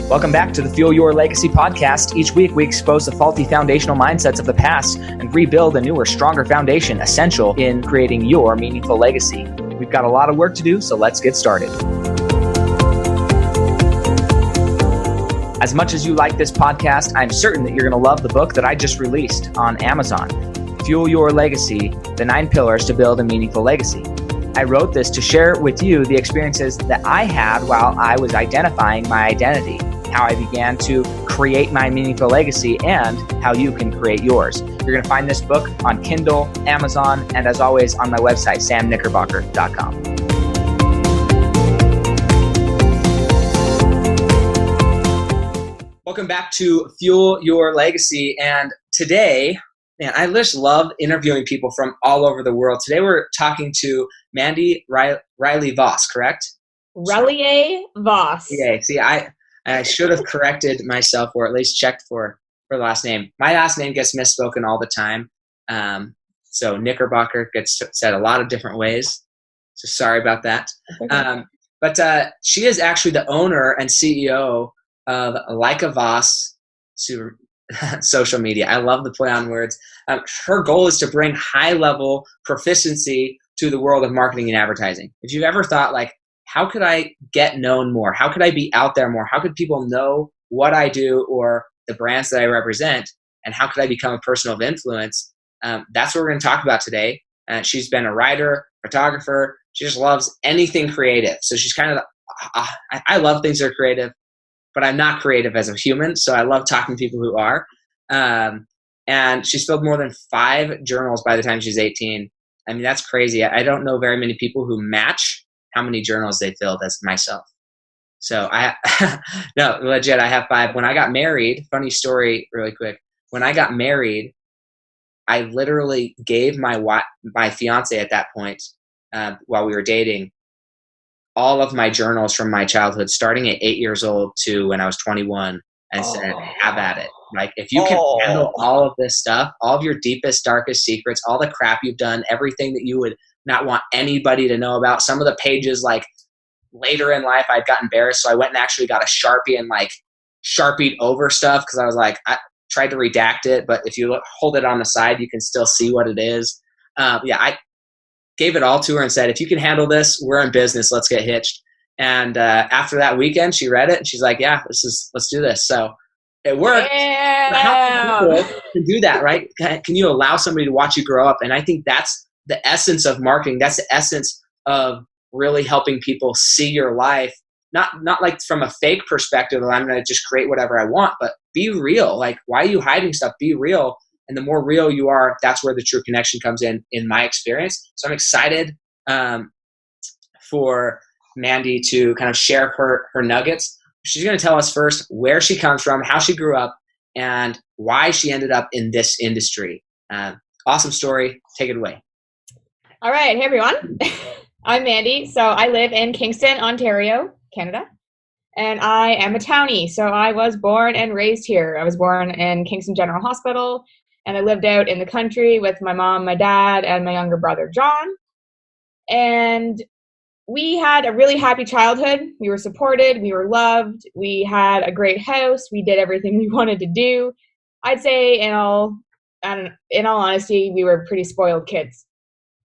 Welcome back to the Fuel Your Legacy podcast. Each week, we expose the faulty foundational mindsets of the past and rebuild a newer, stronger foundation essential in creating your meaningful legacy. We've got a lot of work to do, so let's get started. As much as you like this podcast, I'm certain that you're going to love the book that I just released on Amazon, Fuel Your Legacy, The 9 Pillars to Build a Meaningful Legacy. I wrote this to share with you the experiences that I had while I was identifying my identity, how I began to create my meaningful legacy, and how you can create yours. You're going to find this book on Kindle, Amazon, and as always on my website, samknickerbocker.com. Welcome back to Fuel Your Legacy. And today, man, I just love interviewing people from all over the world. Today we're talking to Mandy Relyea Voss, correct? Relyea Voss. Yeah, see, I should have corrected myself, or at least checked for the last name. My last name gets misspoken all the time. So Knickerbocker gets said a lot of different ways. So sorry about that. Okay. But she is actually the owner and CEO of Relyea Voss social media. I love the play on words. Her goal is to bring high-level proficiency to the world of marketing and advertising. If you've ever thought, like, how could I get known more? How could I be out there more? How could people know what I do or the brands that I represent? And how could I become a person of influence? That's what we're going to talk about today. She's been a writer, photographer. She just loves anything creative. So she's kind of, I love things that are creative, but I'm not creative as a human. So I love talking to people who are. And she's filled more than 5 journals by the time she's 18. I mean, that's crazy. I don't know very many people who match how many journals they filled as myself. So no, legit, I have 5. When I got married, funny story really quick. When I got married, I literally gave my fiance at that point, while we were dating, all of my journals from my childhood, starting at 8 years old to when I was 21, and said, have at it. Like, if you can handle all of this stuff, all of your deepest, darkest secrets, all the crap you've done, everything that you would not want anybody to know about. Some of the pages, like, later in life, I got embarrassed. So I went and actually got a Sharpie and, like, Sharpied over stuff, because I was like, I tried to redact it, but if you hold it on the side, you can still see what it is. I gave it all to her and said, if you can handle this, we're in business. Let's get hitched. And after that weekend, she read it and she's like, yeah, let's do this. So it worked. Yeah. How many people can do that, right? Can you allow somebody to watch you grow up? And I think that's the essence of marketing. That's the essence of really helping people see your life. Not like from a fake perspective of I'm going to just create whatever I want, but be real. Like, why are you hiding stuff? Be real. And the more real you are, that's where the true connection comes in my experience. So I'm excited for Mandy to kind of share her nuggets. She's going to tell us first where she comes from, how she grew up, and why she ended up in this industry. Awesome story. Take it away. All right. Hey, everyone. I'm Mandy. So I live in Kingston, Ontario, Canada. And I am a townie. So I was born and raised here. I was born in Kingston General Hospital. And I lived out in the country with my mom, my dad, and my younger brother, John. And we had a really happy childhood. We were supported. We were loved. We had a great house. We did everything we wanted to do. I'd say in all honesty, we were pretty spoiled kids.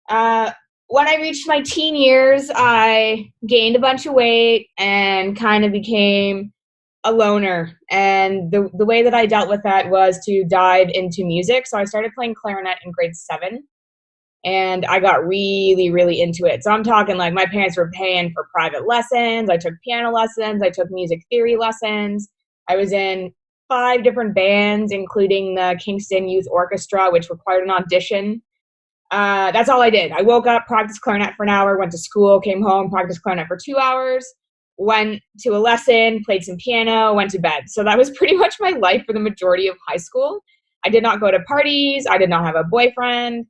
When I reached my teen years, I gained a bunch of weight and kind of became a loner. And the way that I dealt with that was to dive into music. So I started playing clarinet in grade 7. And I got really, really into it. So I'm talking like my parents were paying for private lessons. I took piano lessons. I took music theory lessons. I was in 5 different bands, including the Kingston Youth Orchestra, which required an audition. That's all I did. I woke up, practiced clarinet for an hour, went to school, came home, practiced clarinet for 2 hours, went to a lesson, played some piano, went to bed. So that was pretty much my life for the majority of high school. I did not go to parties. I did not have a boyfriend.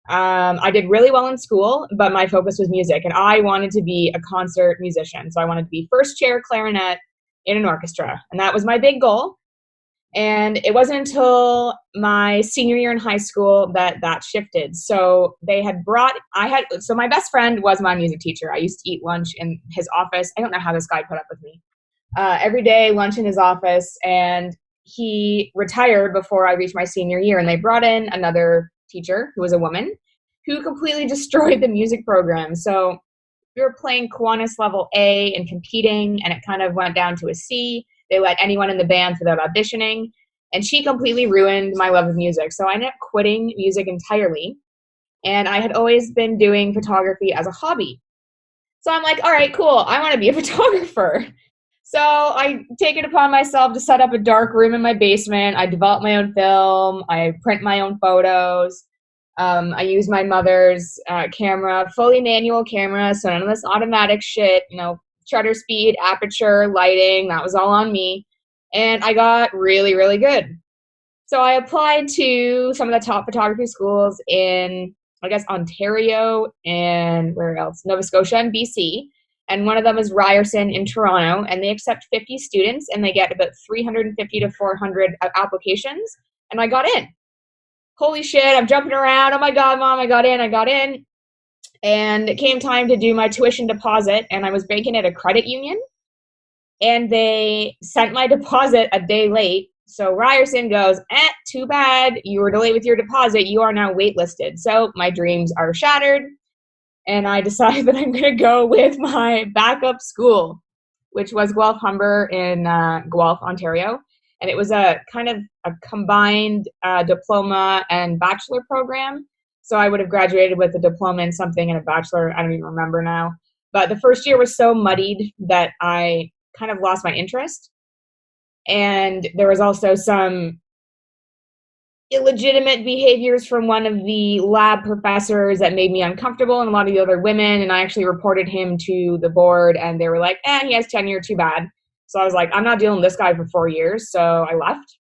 I did really well in school, but my focus was music, and I wanted to be a concert musician. So I wanted to be first chair clarinet in an orchestra, and that was my big goal. And it wasn't until my senior year in high school that shifted. So my best friend was my music teacher. I used to eat lunch in his office. I don't know how this guy put up with me. every day, lunch in his office, and he retired before I reached my senior year, and they brought in another teacher who was a woman who completely destroyed the music program. So we were playing Kiwanis level A and competing, and it kind of went down to a C. They let anyone in the band without auditioning, and she completely ruined my love of music. So I ended up quitting music entirely, and I had always been doing photography as a hobby. So I'm like, all right, cool, I want to be a photographer. So I take it upon myself to set up a dark room in my basement. I develop my own film. I print my own photos. I use my mother's camera, fully manual camera, so none of this automatic shit, shutter speed, aperture, lighting, that was all on me. And I got really, really good. So I applied to some of the top photography schools in, I guess, Ontario and where else? Nova Scotia and BC. And one of them is Ryerson in Toronto, and they accept 50 students, and they get about 350 to 400 applications, and I got in. Holy shit, I'm jumping around. Oh my God, Mom, I got in. And it came time to do my tuition deposit, and I was banking at a credit union, and they sent my deposit a day late. So Ryerson goes, too bad. You were delayed with your deposit. You are now waitlisted. So my dreams are shattered. And I decided that I'm going to go with my backup school, which was Guelph Humber in Guelph, Ontario. And it was a kind of a combined diploma and bachelor program. So I would have graduated with a diploma in something and a bachelor. I don't even remember now. But the first year was so muddied that I kind of lost my interest. And there was also some illegitimate behaviors from one of the lab professors that made me uncomfortable, and a lot of the other women, and I actually reported him to the board, and they were like, he has tenure, too bad. So I was like, I'm not dealing with this guy for 4 years, so I left.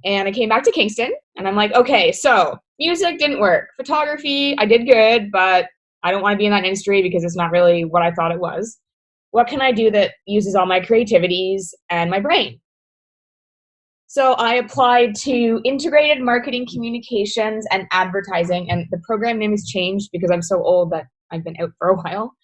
And I came back to Kingston, and I'm like, okay, so music didn't work. Photography, I did good, but I don't want to be in that industry because it's not really what I thought it was. What can I do that uses all my creativities and my brain? So I applied to integrated marketing communications and advertising, and the program name has changed because I'm so old that I've been out for a while.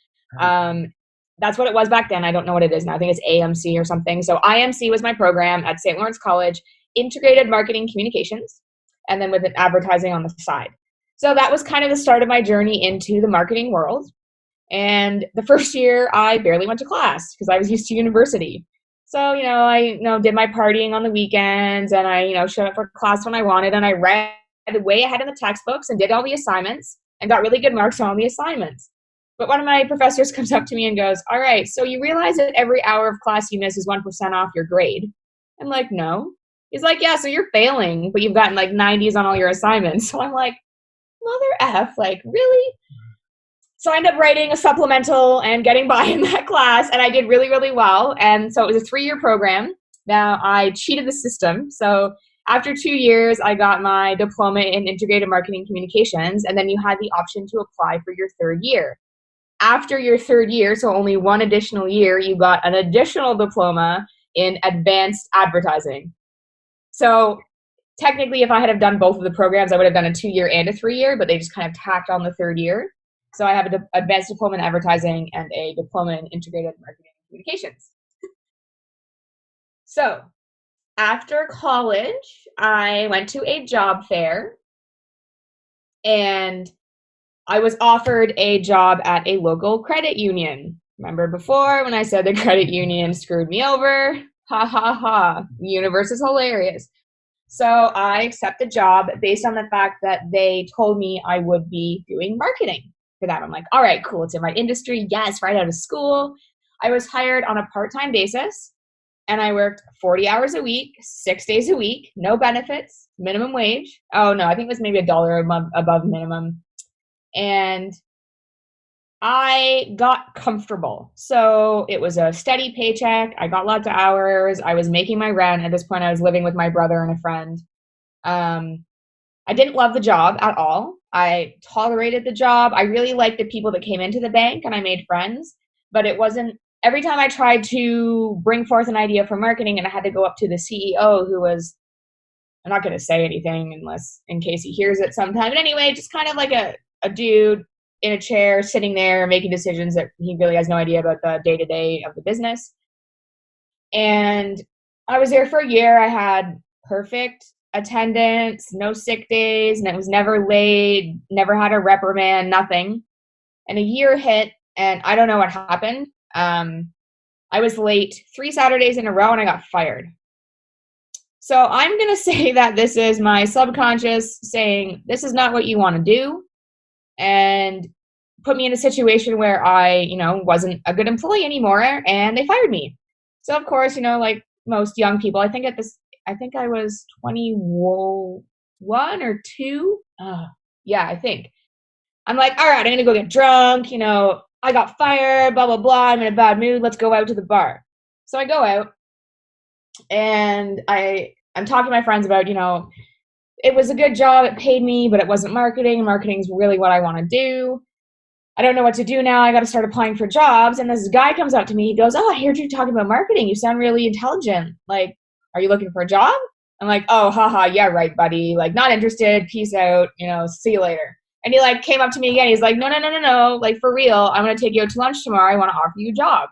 That's what it was back then. I don't know what it is now. I think it's AMC or something. So IMC was my program at St. Lawrence College, integrated marketing communications, and then with an advertising on the side. So that was kind of the start of my journey into the marketing world. And the first year, I barely went to class because I was used to university. So, I did my partying on the weekends, and I, showed up for class when I wanted, and I read way ahead in the textbooks and did all the assignments and got really good marks on all the assignments. But one of my professors comes up to me and goes, all right, so you realize that every hour of class you miss is 1% off your grade? I'm like, no. He's like, yeah, so you're failing, but you've gotten like 90s on all your assignments. So I'm like, mother F, like, really? So I ended up writing a supplemental and getting by in that class, and I did really, really well. And so it was a 3-year program. Now I cheated the system. So after 2 years, I got my diploma in integrated marketing communications, and then you had the option to apply for your 3rd year. After your 3rd year, so only 1 additional year, you got an additional diploma in advanced advertising. So technically, if I had have done both of the programs, I would have done a 2-year and a 3-year, but they just kind of tacked on the 3rd year. So I have an advanced diploma in advertising and a diploma in integrated marketing communications. So after college, I went to a job fair, and I was offered a job at a local credit union. Remember before when I said the credit union screwed me over? Ha ha ha. The universe is hilarious. So I accepted the job based on the fact that they told me I would be doing marketing for that. I'm like, all right, cool. It's in my industry. Yes, right out of school. I was hired on a part-time basis, and I worked 40 hours a week, 6 days a week, no benefits, minimum wage. Oh no, I think it was maybe $1 a month above minimum. And I got comfortable. So it was a steady paycheck. I got lots of hours. I was making my rent. At this point, I was living with my brother and a friend. I didn't love the job at all. I tolerated the job. I really liked the people that came into the bank, and I made friends. But it wasn't, every time I tried to bring forth an idea for marketing, and I had to go up to the CEO, who was, I'm not going to say anything unless in case he hears it sometime. But anyway, just kind of like a dude in a chair sitting there making decisions that he really has no idea about the day-to-day of the business. And I was there for a year. I had perfect attendance, no sick days, and it was never late, never had a reprimand, nothing. And a year hit, and I don't know what happened. I was late 3 Saturdays in a row, and I got fired. So I'm going to say that this is my subconscious saying, this is not what you want to do, and put me in a situation where I, wasn't a good employee anymore, and they fired me. So of course, like most young people, I think I was 21 or 2. Yeah, I think. I'm like, all right, I'm going to go get drunk. I got fired, blah, blah, blah. I'm in a bad mood. Let's go out to the bar. So I go out, and I'm talking to my friends about, it was a good job. It paid me, but it wasn't marketing. Marketing's really what I want to do. I don't know what to do now. I got to start applying for jobs. And this guy comes up to me. He goes, oh, I heard you talking about marketing. You sound really intelligent. Like, are you looking for a job? I'm like, oh, haha, yeah, right, buddy. Like, not interested. Peace out. See you later. And he came up to me again. He's like, no. Like, for real, I'm going to take you out to lunch tomorrow. I want to offer you a job.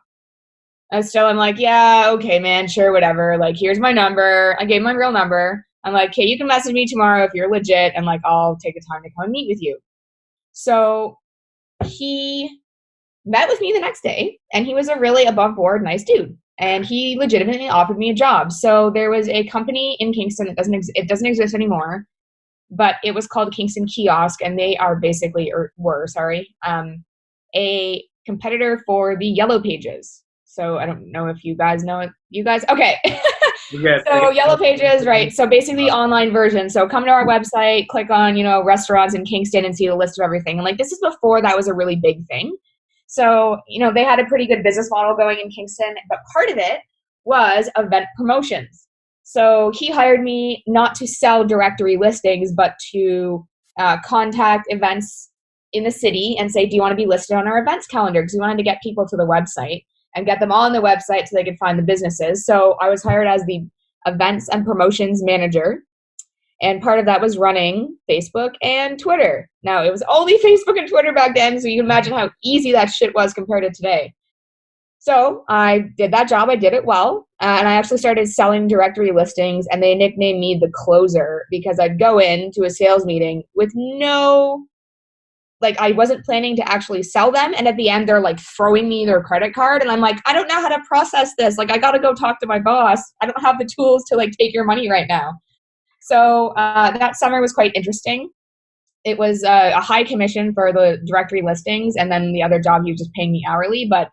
And still, I'm like, yeah, okay, man, sure, whatever. Like, here's my number. I gave my real number. I'm like, okay, you can message me tomorrow if you're legit. And I'll take the time to come and meet with you. So he met with me the next day, and he was a really above board, nice dude. And he legitimately offered me a job. So there was a company in Kingston that doesn't exist anymore, but it was called Kingston Kiosk, and they are basically, a competitor for the Yellow Pages. So I don't know if you guys know it. You guys? Okay. So Yellow Pages, right. So basically online version. So come to our website, click on, restaurants in Kingston and see the list of everything. And this is before that was a really big thing. So, they had a pretty good business model going in Kingston, but part of it was event promotions. So he hired me not to sell directory listings, but to contact events in the city and say, do you want to be listed on our events calendar? Because we wanted to get people to the website and get them on the website so they could find the businesses. So I was hired as the events and promotions manager. And part of that was running Facebook and Twitter. Now, it was only Facebook and Twitter back then, so you can imagine how easy that shit was compared to today. So I did that job. I did it well. And I actually started selling directory listings, and they nicknamed me the closer because I'd go into a sales meeting with I wasn't planning to actually sell them. And at the end, they're throwing me their credit card. And I'm like, I don't know how to process this. I got to go talk to my boss. I don't have the tools to take your money right now. So that summer was quite interesting. It was a high commission for the directory listings. And then the other job, he was just paying me hourly. But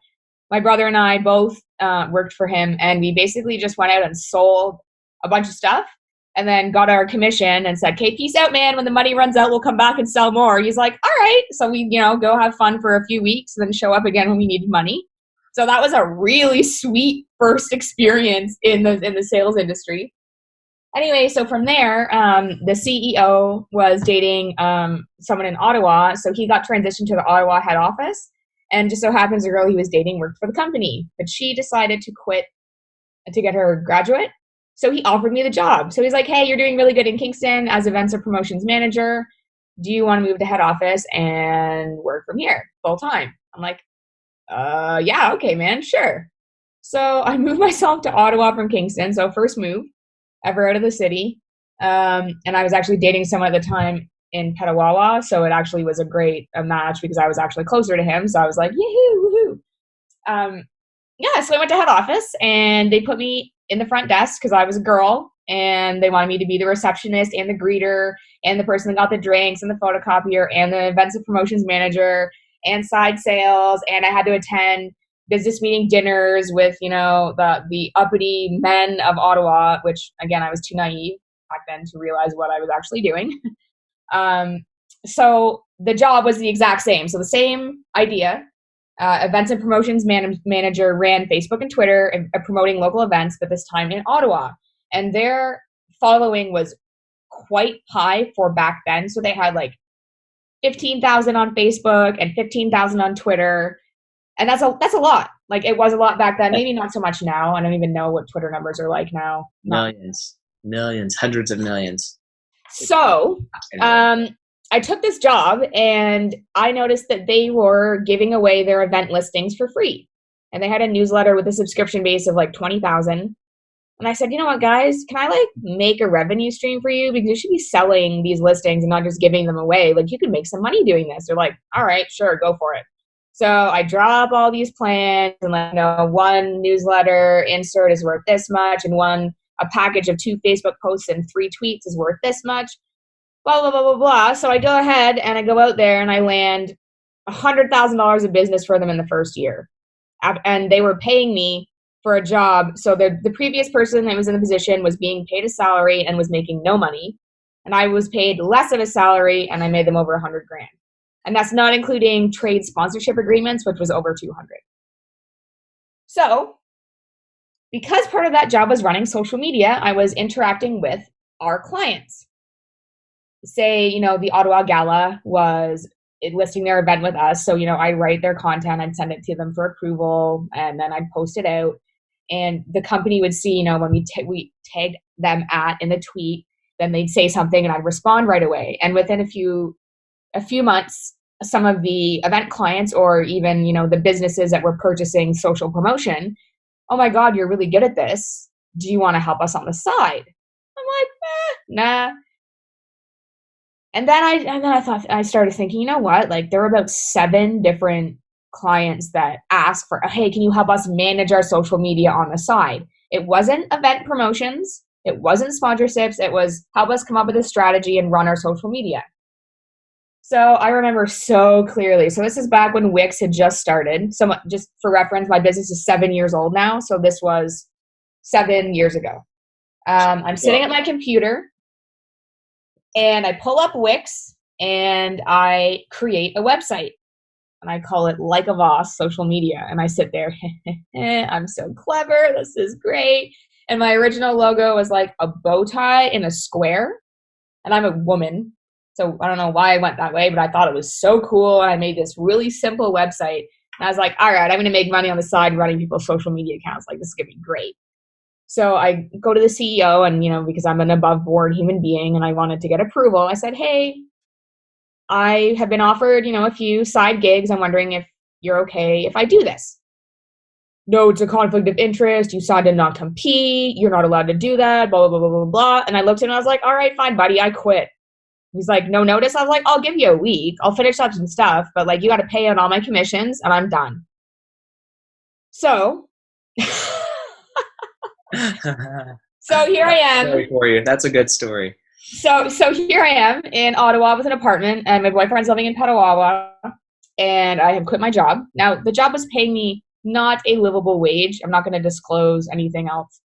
my brother and I both worked for him. And we basically just went out and sold a bunch of stuff. And then got our commission and said, okay, peace out, man. When the money runs out, we'll come back and sell more. He's like, all right. So we, go have fun for a few weeks and then show up again when we needed money. So that was a really sweet first experience in the sales industry. Anyway, so from there, the CEO was dating someone in Ottawa. So he got transitioned to the Ottawa head office. And just so happens the girl he was dating worked for the company. But she decided to quit to get her graduate. So he offered me the job. So he's like, hey, you're doing really good in Kingston as events or promotions manager. Do you want to move to head office and work from here full time? I'm like, yeah, okay, man, sure. So I moved myself to Ottawa from Kingston. So first move ever out of the city. And I was actually dating someone at the time in Petawawa. So it actually was a great match because I was actually closer to him. So I was like, yahoo, woohoo. So I went to head office and they put me in the front desk because I was a girl, and they wanted me to be the receptionist and the greeter and the person that got the drinks and the photocopier and the events and promotions manager and side sales. And I had to attend business meeting dinners with, the uppity men of Ottawa, which again, I was too naive back then to realize what I was actually doing. So the job was the exact same. So the same idea. Events and promotions manager ran Facebook and Twitter and promoting local events, but this time in Ottawa. And their following was quite high for back then. So they had 15,000 on Facebook and 15,000 on Twitter. And that's a lot. It was a lot back then. Maybe not so much now. I don't even know what Twitter numbers are like now. Millions, hundreds of millions. So, I took this job and I noticed that they were giving away their event listings for free. and they had a newsletter with a subscription base of like 20,000. And I said, you know what, guys, can I like make a revenue stream for you? Because you should be selling these listings and not just giving them away. Like you could make some money doing this. They're like, all right, sure, go for it. So I draw up all these plans and like, one newsletter insert is worth this much, and a package of 2 Facebook posts and 3 tweets is worth this much, blah, blah, blah, blah, blah. So I go ahead and I go out there and I land $100,000 of business for them in the first year. And they were paying me for a job. So the previous person that was in the position was being paid a salary and was making no money. And I was paid less of a salary and I made them over $100,000. And that's not including trade sponsorship agreements, which was over 200. So because part of that job was running social media, I was interacting with our clients. Say, the Ottawa Gala was listing their event with us. So, I'd write their content, I'd send it to them for approval, and then I'd post it out. And the company would see, when we tagged them in the tweet, then they'd say something and I'd respond right away. And within a few months, some of the event clients or even, the businesses that were purchasing social promotion, oh my God, you're really good at this. Do you want to help us on the side? I'm like, nah. And then I started thinking, you know what? Like there were about 7 different clients that asked for, hey, can you help us manage our social media on the side? It wasn't event promotions. It wasn't sponsorships. It was help us come up with a strategy and run our social media. So I remember so clearly. So this is back when Wix had just started. So just for reference, my business is 7 years old now. So this was 7 years ago. I'm sitting at my computer and I pull up Wix and I create a website. And I call it Like a Voss Social Media. And I sit there, I'm so clever. This is great. And my original logo was like a bow tie in a square. And I'm a woman. So I don't know why I went that way, but I thought it was so cool. And I made this really simple website. And I was like, all right, I'm going to make money on the side running people's social media accounts. Like, this is going to be great. So I go to the CEO and, because I'm an above board human being and I wanted to get approval, I said, hey, I have been offered, a few side gigs. I'm wondering if you're okay if I do this. No, it's a conflict of interest. You signed a non-compete. You're not allowed to do that, blah, blah, blah, blah, blah, blah. And I looked at him and I was like, all right, fine, buddy, I quit. He's like, no notice? I was like, I'll give you a week. I'll finish up some stuff, but like, you got to pay on all my commissions and I'm done. So, so here I am. Story for you. That's a good story. So here I am in Ottawa with an apartment, and my boyfriend's living in Petawawa, and I have quit my job. Now, the job was paying me not a livable wage. I'm not going to disclose anything else,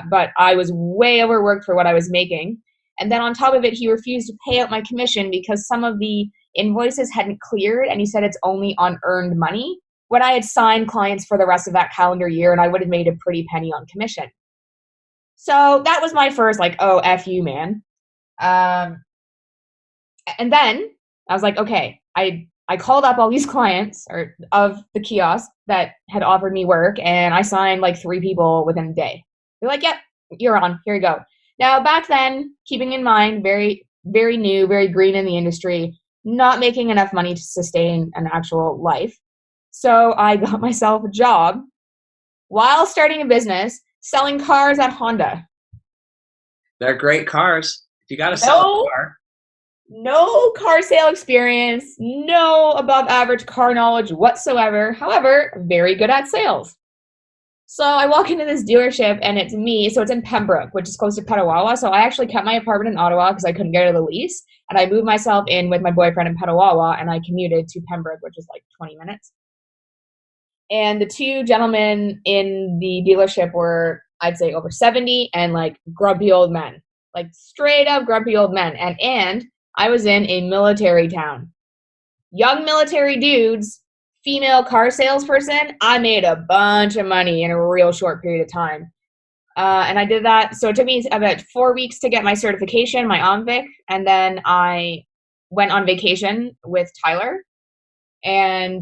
but I was way overworked for what I was making. And then on top of it, he refused to pay out my commission because some of the invoices hadn't cleared, and he said it's only on earned money, when I had signed clients for the rest of that calendar year, and I would have made a pretty penny on commission. So that was my first, like, oh, F you, man. And then I was like, okay, I called up all these clients of the kiosk that had offered me work, and I signed like 3 people within a day. They're like, yep, you're on, here you go. Now back then, keeping in mind, very, very new, very green in the industry, not making enough money to sustain an actual life. So I got myself a job while starting a business selling cars at Honda. They're great cars. If you got to sell a car. No car sale experience, no above average car knowledge whatsoever. However, very good at sales. So I walk into this dealership and it's me. So it's in Pembroke, which is close to Petawawa. So I actually kept my apartment in Ottawa because I couldn't get out of the lease. And I moved myself in with my boyfriend in Petawawa, and I commuted to Pembroke, which is like 20 minutes. And the 2 gentlemen in the dealership were, I'd say, over 70 and like grumpy old men. Like straight up grumpy old men. And I was in a military town. Young military dudes, female car salesperson. I made a bunch of money in a real short period of time. And I did that. So it took me about 4 weeks to get my certification, my OMVIC. And then I went on vacation with Tyler. And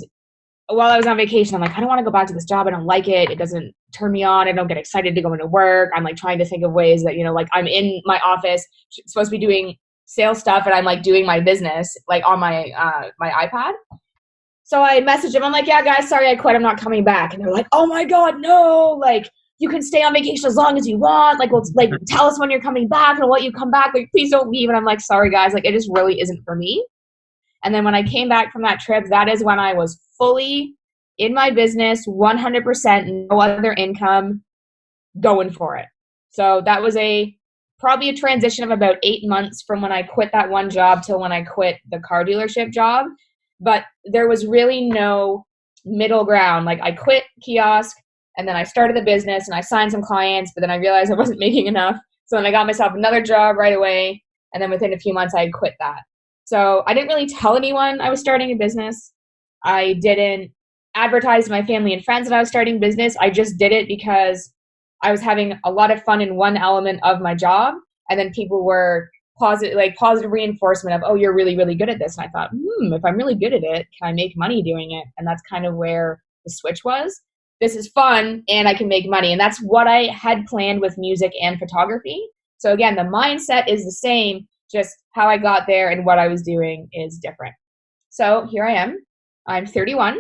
while I was on vacation, I'm like, I don't want to go back to this job. I don't like it. It doesn't turn me on. I don't get excited to go into work. I'm like trying to think of ways that, like I'm in my office, supposed to be doing sales stuff, and I'm like doing my business like on my my iPad. So I messaged them. I'm like, yeah, guys, sorry I quit. I'm not coming back. And they're like, oh my God, no. Like, you can stay on vacation as long as you want. Like, well, like, tell us when you're coming back and we'll let you come back. Like, please don't leave. And I'm like, sorry, guys. Like, it just really isn't for me. And then when I came back from that trip, that is when I was fully in my business, 100%, no other income, going for it. So that was probably a transition of about 8 months from when I quit that one job till when I quit the car dealership job. But there was really no middle ground. Like, I quit kiosk and then I started the business and I signed some clients, but then I realized I wasn't making enough. So then I got myself another job right away. And then within a few months I had quit that. So I didn't really tell anyone I was starting a business. I didn't advertise to my family and friends that I was starting a business. I just did it because I was having a lot of fun in one element of my job. And then people were positive reinforcement of, oh, you're really, really good at this. And I thought, if I'm really good at it, can I make money doing it? And that's kind of where the switch was. This is fun and I can make money. And that's what I had planned with music and photography. So again, the mindset is the same, just how I got there and what I was doing is different. So here I am. I'm 31.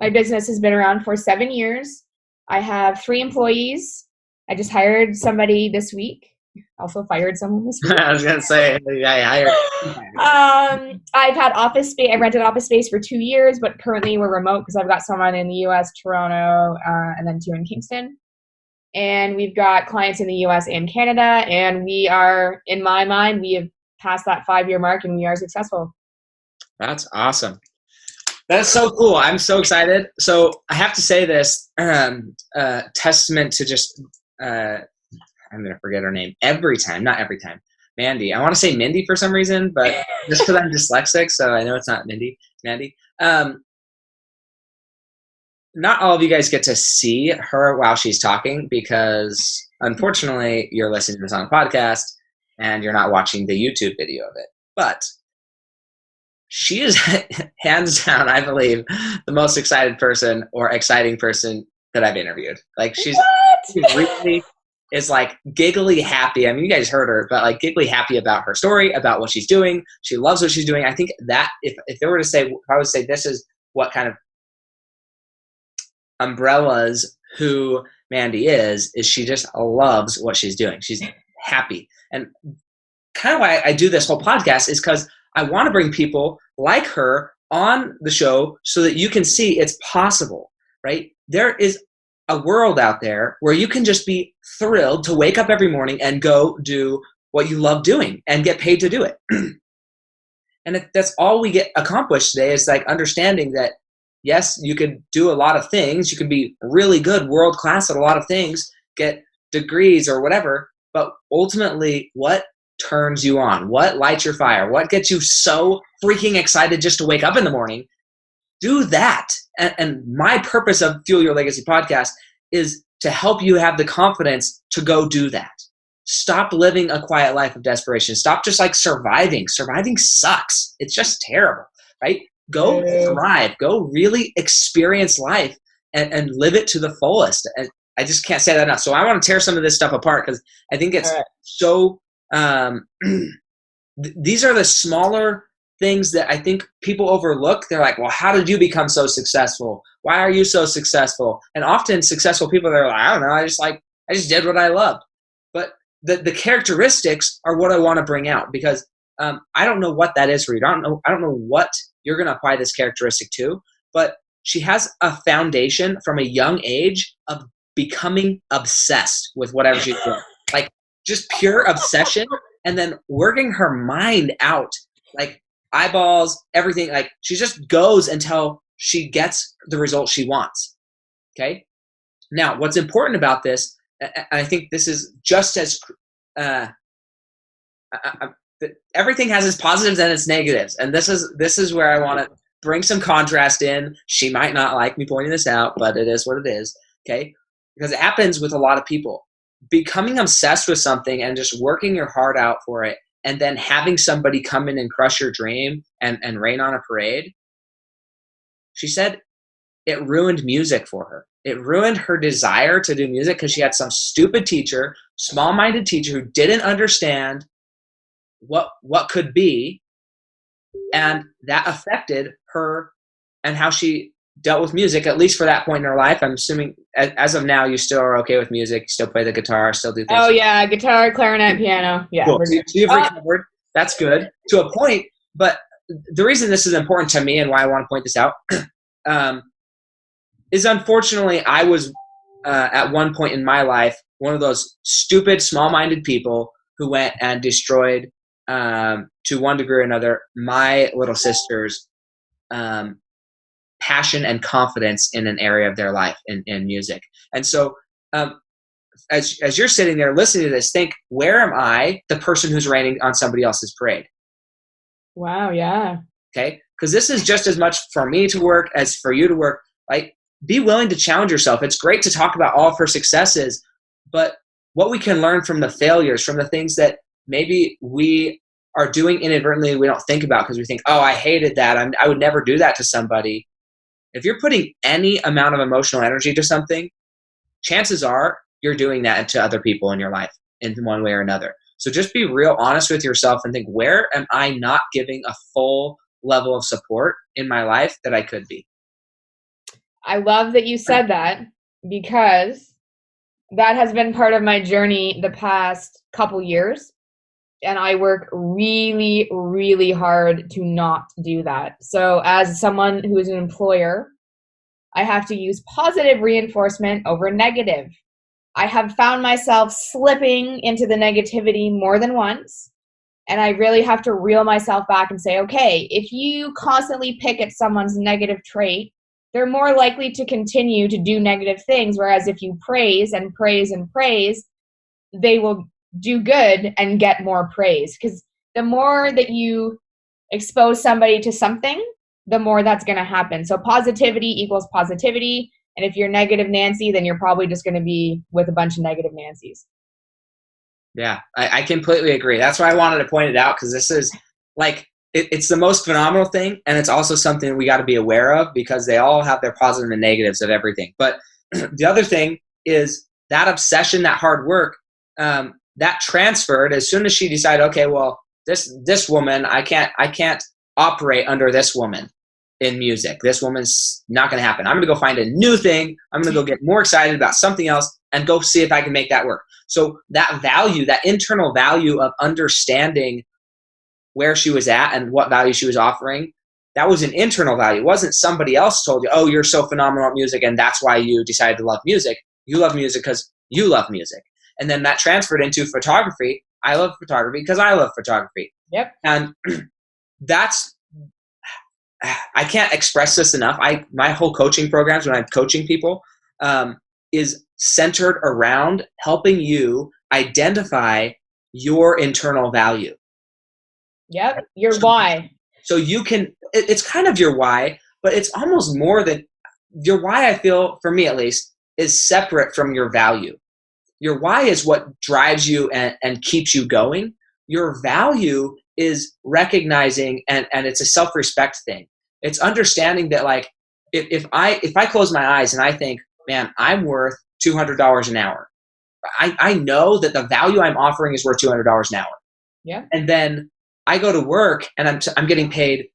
My business has been around for 7 years. I have 3 employees. I just hired somebody this week. Also fired someone this week. I was gonna say, I hired. I've had office space. I rented office space for 2 years, but currently we're remote because I've got someone in the U.S., Toronto, and then 2 in Kingston. And we've got clients in the U.S. and Canada, and we are, in my mind, we have passed that 5-year mark, and we are successful. That's awesome. That's so cool. I'm so excited. So I have to say this, testament to just. I'm going to forget her name not every time. Mandy. I want to say Mindy for some reason, but just because I'm dyslexic, so I know it's not Mandy. Not all of you guys get to see her while she's talking because, unfortunately, you're listening to this on a podcast and you're not watching the YouTube video of it. But she is hands down, I believe, the most exciting person that I've interviewed. Like, she really is like giggly happy. I mean, you guys heard her, but like giggly happy about her story, about what she's doing. She loves what she's doing. I think that if they were to say, if I would say this is what kind of umbrellas who Mandy is she just loves what she's doing. She's happy. And kind of why I do this whole podcast is because I want to bring people like her on the show so that you can see it's possible, right? There is a world out there where you can just be thrilled to wake up every morning and go do what you love doing and get paid to do it. And that's all we get accomplished today is like understanding that, yes, you could do a lot of things. You can be really good, world class at a lot of things, get degrees or whatever. But ultimately, what turns you on? What lights your fire? What gets you so freaking excited just to wake up in the morning? Do that. And my purpose of Fuel Your Legacy podcast is to help you have the confidence to go do that. Stop living a quiet life of desperation. Stop just like surviving. Surviving sucks. It's just terrible, right? Go thrive. Go really experience life and live it to the fullest. And I just can't say that enough. So I want to tear some of this stuff apart because I think it's so these are the smaller things that I think people overlook. They're like, well, how did you become so successful? Why are you so successful? And often successful people, they're like, I don't know. I just did what I loved. But the characteristics are what I want to bring out because I don't know what that is for you. I don't know what you're going to apply this characteristic to, but she has a foundation from a young age of becoming obsessed with whatever she's doing. Like just pure obsession and then working her mind out, like eyeballs, everything. Like she just goes until she gets the result she wants. Okay. Now, what's important about this, and I think this is just as everything has its positives and its negatives, and this is where I want to bring some contrast in. She might not like me pointing this out, but it is what it is. Okay, because it happens with a lot of people. Becoming obsessed with something and just working your heart out for it, and then having somebody come in and crush your dream and rain on a parade. She said it ruined music for her. It ruined her desire to do music because she had some stupid teacher, small-minded teacher who didn't understand what could be, and that affected her and how she dealt with music, at least for that point in her life. I'm assuming as of now, you still are okay with music. You still play the guitar, still do things. Oh yeah, guitar, clarinet, piano. Yeah. Cool. So you've recovered. That's good to a point. But the reason this is important to me and why I want to point this out is unfortunately I was at one point in my life one of those stupid, small-minded people who went and destroyed, to one degree or another, my little sister's passion and confidence in an area of their life in music. And so as you're sitting there listening to this, think, where am I the person who's raining on somebody else's parade? Wow, yeah. Okay? Because this is just as much for me to work as for you to work. Like, be willing to challenge yourself. It's great to talk about all of her successes, but what we can learn from the failures, from the things that maybe we are doing inadvertently we don't think about because we think, oh, I hated that. I would never do that to somebody. If you're putting any amount of emotional energy to something, chances are you're doing that to other people in your life in one way or another. So just be real honest with yourself and think, where am I not giving a full level of support in my life that I could be? I love that you said that, because that has been part of my journey the past couple years. And I work really, really hard to not do that. So as someone who is an employer, I have to use positive reinforcement over negative. I have found myself slipping into the negativity more than once. And I really have to reel myself back and say, okay, if you constantly pick at someone's negative trait, they're more likely to continue to do negative things. Whereas if you praise and praise and praise, they will do good and get more praise. Because the more that you expose somebody to something, the more that's going to happen. So positivity equals positivity. And if you're negative Nancy, then you're probably just going to be with a bunch of negative Nancys. Yeah, I completely agree. That's why I wanted to point it out, because this is like, it's the most phenomenal thing. And it's also something we got to be aware of, because they all have their positive and negatives of everything. But the other thing is that obsession, that hard work, that transferred as soon as she decided, okay, well, this woman, I can't operate under this woman in music. This woman's not going to happen. I'm going to go find a new thing. I'm going to go get more excited about something else and go see if I can make that work. So that value, that internal value of understanding where she was at and what value she was offering, that was an internal value. It wasn't somebody else told you, oh, you're so phenomenal at music and that's why you decided to love music. You love music because you love music. And then that transferred into photography. I love photography because I love photography. Yep. And I can't express this enough. My whole coaching programs, when I'm coaching people, is centered around helping you identify your internal value. Yep. Your why. So you can, it's kind of your why, but it's almost more than your why. I feel, for me at least, is separate from your value. Your why is what drives you and keeps you going. Your value is recognizing, and it's a self-respect thing. It's understanding that, like, if I close my eyes and I think, man, I'm worth $200 an hour, I know that the value I'm offering is worth $200 an hour. Yeah. And then I go to work and I'm getting paid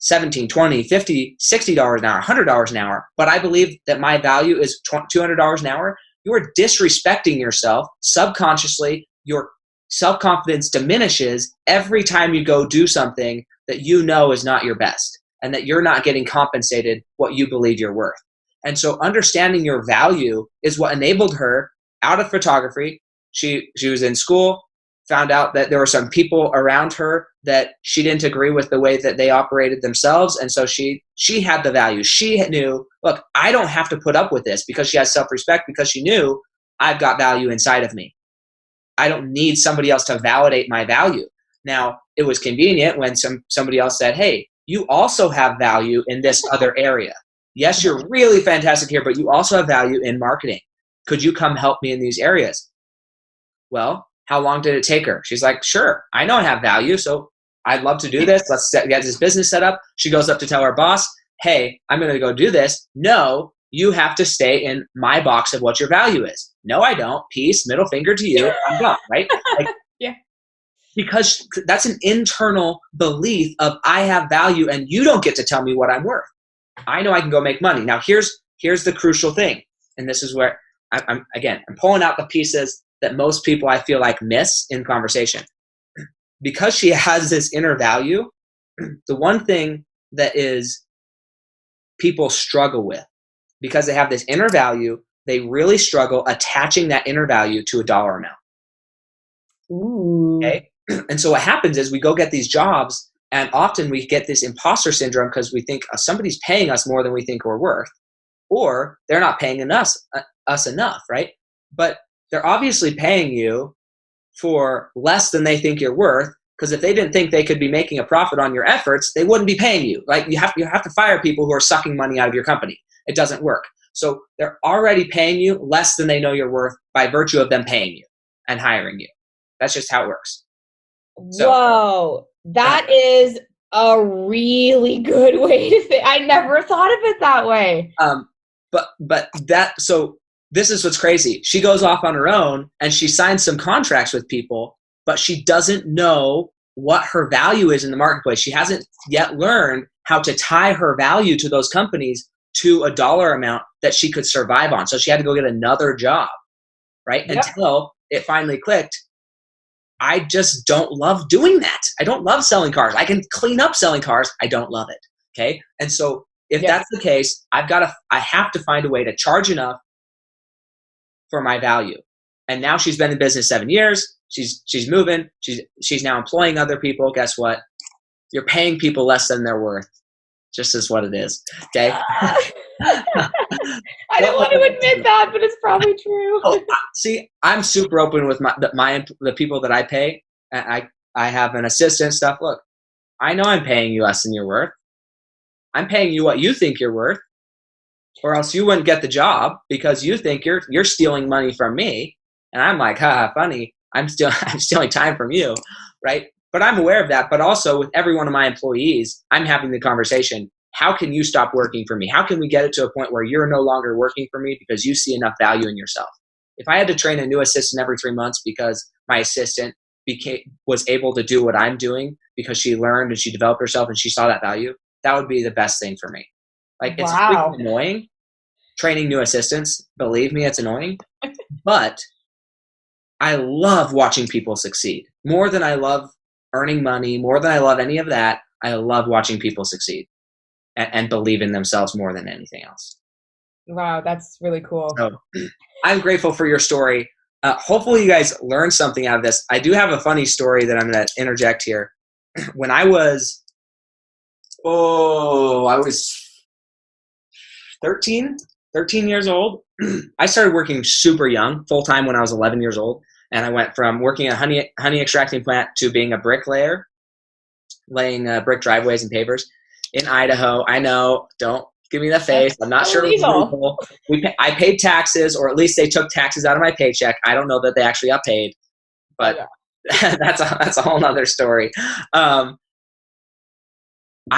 $17, $20, $50, $60 an hour, $100 an hour, but I believe that my value is $200 an hour. You are disrespecting yourself subconsciously. Your self-confidence diminishes every time you go do something that you know is not your best and that you're not getting compensated what you believe you're worth. And so understanding your value is what enabled her out of photography. She was in school, found out that there were some people around her that she didn't agree with the way that they operated themselves. And so she had the value. She knew, look, I don't have to put up with this, because she has self-respect, because she knew I've got value inside of me. I don't need somebody else to validate my value. Now, it was convenient when somebody else said, hey, you also have value in this other area. Yes, you're really fantastic here, but you also have value in marketing. Could you come help me in these areas? Well, how long did it take her? She's like, sure, I know I have value, so I'd love to do this. Let's get this business set up. She goes up to tell her boss, hey, I'm going to go do this. No, you have to stay in my box of what your value is. No, I don't. Peace, middle finger to you. I'm gone, right? Like, yeah. Because that's an internal belief of I have value and you don't get to tell me what I'm worth. I know I can go make money. Now here's the crucial thing. And this is where I'm pulling out the pieces that most people I feel like miss in conversation. Because she has this inner value, the one thing that is people struggle with, because they have this inner value, they really struggle attaching that inner value to a dollar amount. Ooh. Okay? And so what happens is we go get these jobs, and often we get this imposter syndrome because we think somebody's paying us more than we think we're worth, or they're not paying us enough, right? But they're obviously paying you for less than they think you're worth, because if they didn't think they could be making a profit on your efforts, they wouldn't be paying you. Like you have to fire people who are sucking money out of your company. It doesn't work. So they're already paying you less than they know you're worth by virtue of them paying you and hiring you. That's just how it works. So, whoa, that is a really good way to think. I never thought of it that way. So this is what's crazy. She goes off on her own and she signs some contracts with people, but she doesn't know what her value is in the marketplace. She hasn't yet learned how to tie her value to those companies to a dollar amount that she could survive on. So she had to go get another job, right? Yep. Until it finally clicked. I just don't love doing that. I don't love selling cars. I can clean up selling cars. I don't love it. Okay. And so if that's the case, I have to find a way to charge enough for my value. And now she's been in business 7 years. She's moving. She's now employing other people. Guess what? You're paying people less than they're worth. Just as what it is. Okay. I don't want to admit that, but it's probably true. See, I'm super open with the people that I pay. I have an assistant stuff. Look, I know I'm paying you less than you're worth. I'm paying you what you think you're worth, or else you wouldn't get the job because you think you're stealing money from me. And I'm like, funny. I'm stealing time from you, right? But I'm aware of that. But also with every one of my employees, I'm having the conversation. How can you stop working for me? How can we get it to a point where you're no longer working for me because you see enough value in yourself? If I had to train a new assistant every 3 months because my assistant was able to do what I'm doing because she learned and she developed herself and she saw that value, that would be the best thing for me. Like, it's freaking annoying training new assistants. Believe me, it's annoying. But I love watching people succeed. More than I love earning money, more than I love any of that, I love watching people succeed and believe in themselves more than anything else. Wow, that's really cool. So I'm grateful for your story. Hopefully you guys learned something out of this. I do have a funny story that I'm going to interject here. When I was 13 years old, I started working super young, full-time when I was 11 years old. And I went from working at a honey extracting plant to being a bricklayer, laying brick driveways and pavers in Idaho. I know, don't give me the face. I'm not sure it was legal. I paid taxes, or at least they took taxes out of my paycheck. I don't know that they actually got paid, but that's a whole nother story. I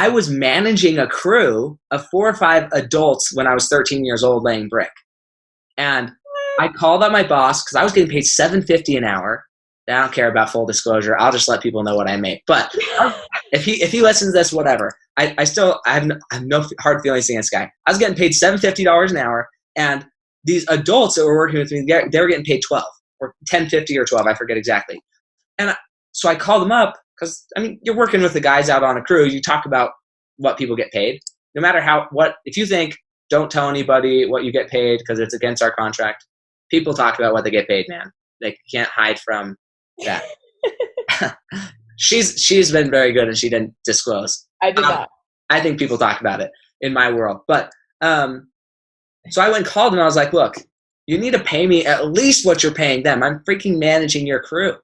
was managing a crew of 4 or 5 adults when I was 13 years old laying brick. And I called up my boss because I was getting paid $7.50 an hour. I don't care about full disclosure. I'll just let people know what I make. But if he listens to this, whatever. I have no hard feelings against this guy. I was getting paid $7.50 an hour, and these adults that were working with me, they were getting paid $12 or $10.50 or $12. I forget exactly. And so I called them up because you're working with the guys out on a crew. You talk about what people get paid, no matter if you think don't tell anybody what you get paid because it's against our contract. People talk about what they get paid, man. They can't hide from that. She's been very good and she didn't disclose. I did not. I think people talk about it in my world. But so I went and called him and I was like, look, you need to pay me at least what you're paying them. I'm freaking managing your crew.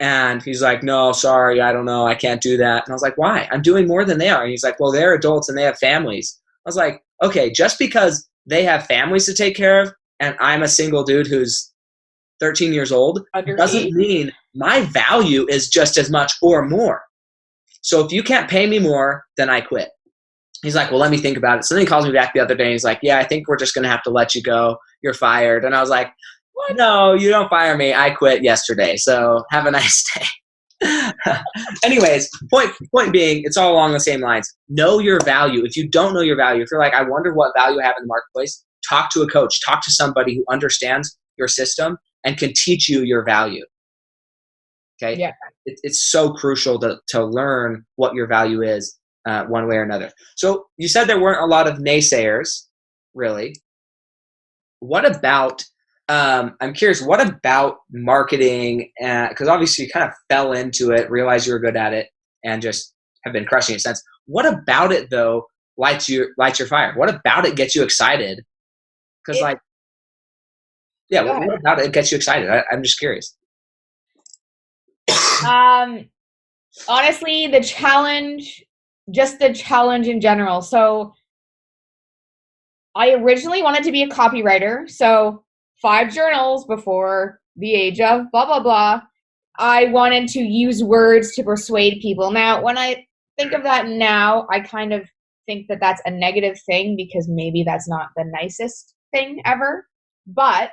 And he's like, no, sorry, I don't know. I can't do that. And I was like, why? I'm doing more than they are. And he's like, well, they're adults and they have families. I was like, okay, just because they have families to take care of and I'm a single dude who's 13 years old doesn't mean my value is just as much or more. So if you can't pay me more, then I quit. He's like, well, let me think about it. So then he calls me back the other day and he's like, yeah, I think we're just going to have to let you go. You're fired. And I was like, what? No, you don't fire me. I quit yesterday. So have a nice day. Anyways, point being, it's all along the same lines. Know your value. If you don't know your value, if you're like, I wonder what value I have in the marketplace, talk to a coach, talk to somebody who understands your system and can teach you your value. Okay. Yeah. It's so crucial to learn what your value is, one way or another. So you said there weren't a lot of naysayers, really. What about, I'm curious, what about marketing? Because obviously you kind of fell into it, realized you were good at it, and just have been crushing it since. What about it, though, lights your fire? What about it gets you excited? Because, what about it gets you excited? I'm just curious. Honestly, the challenge in general. So I originally wanted to be a copywriter. So 5 journals before the age of blah, blah, blah. I wanted to use words to persuade people. Now, when I think of that now, I kind of think that that's a negative thing because maybe that's not the nicest thing ever. But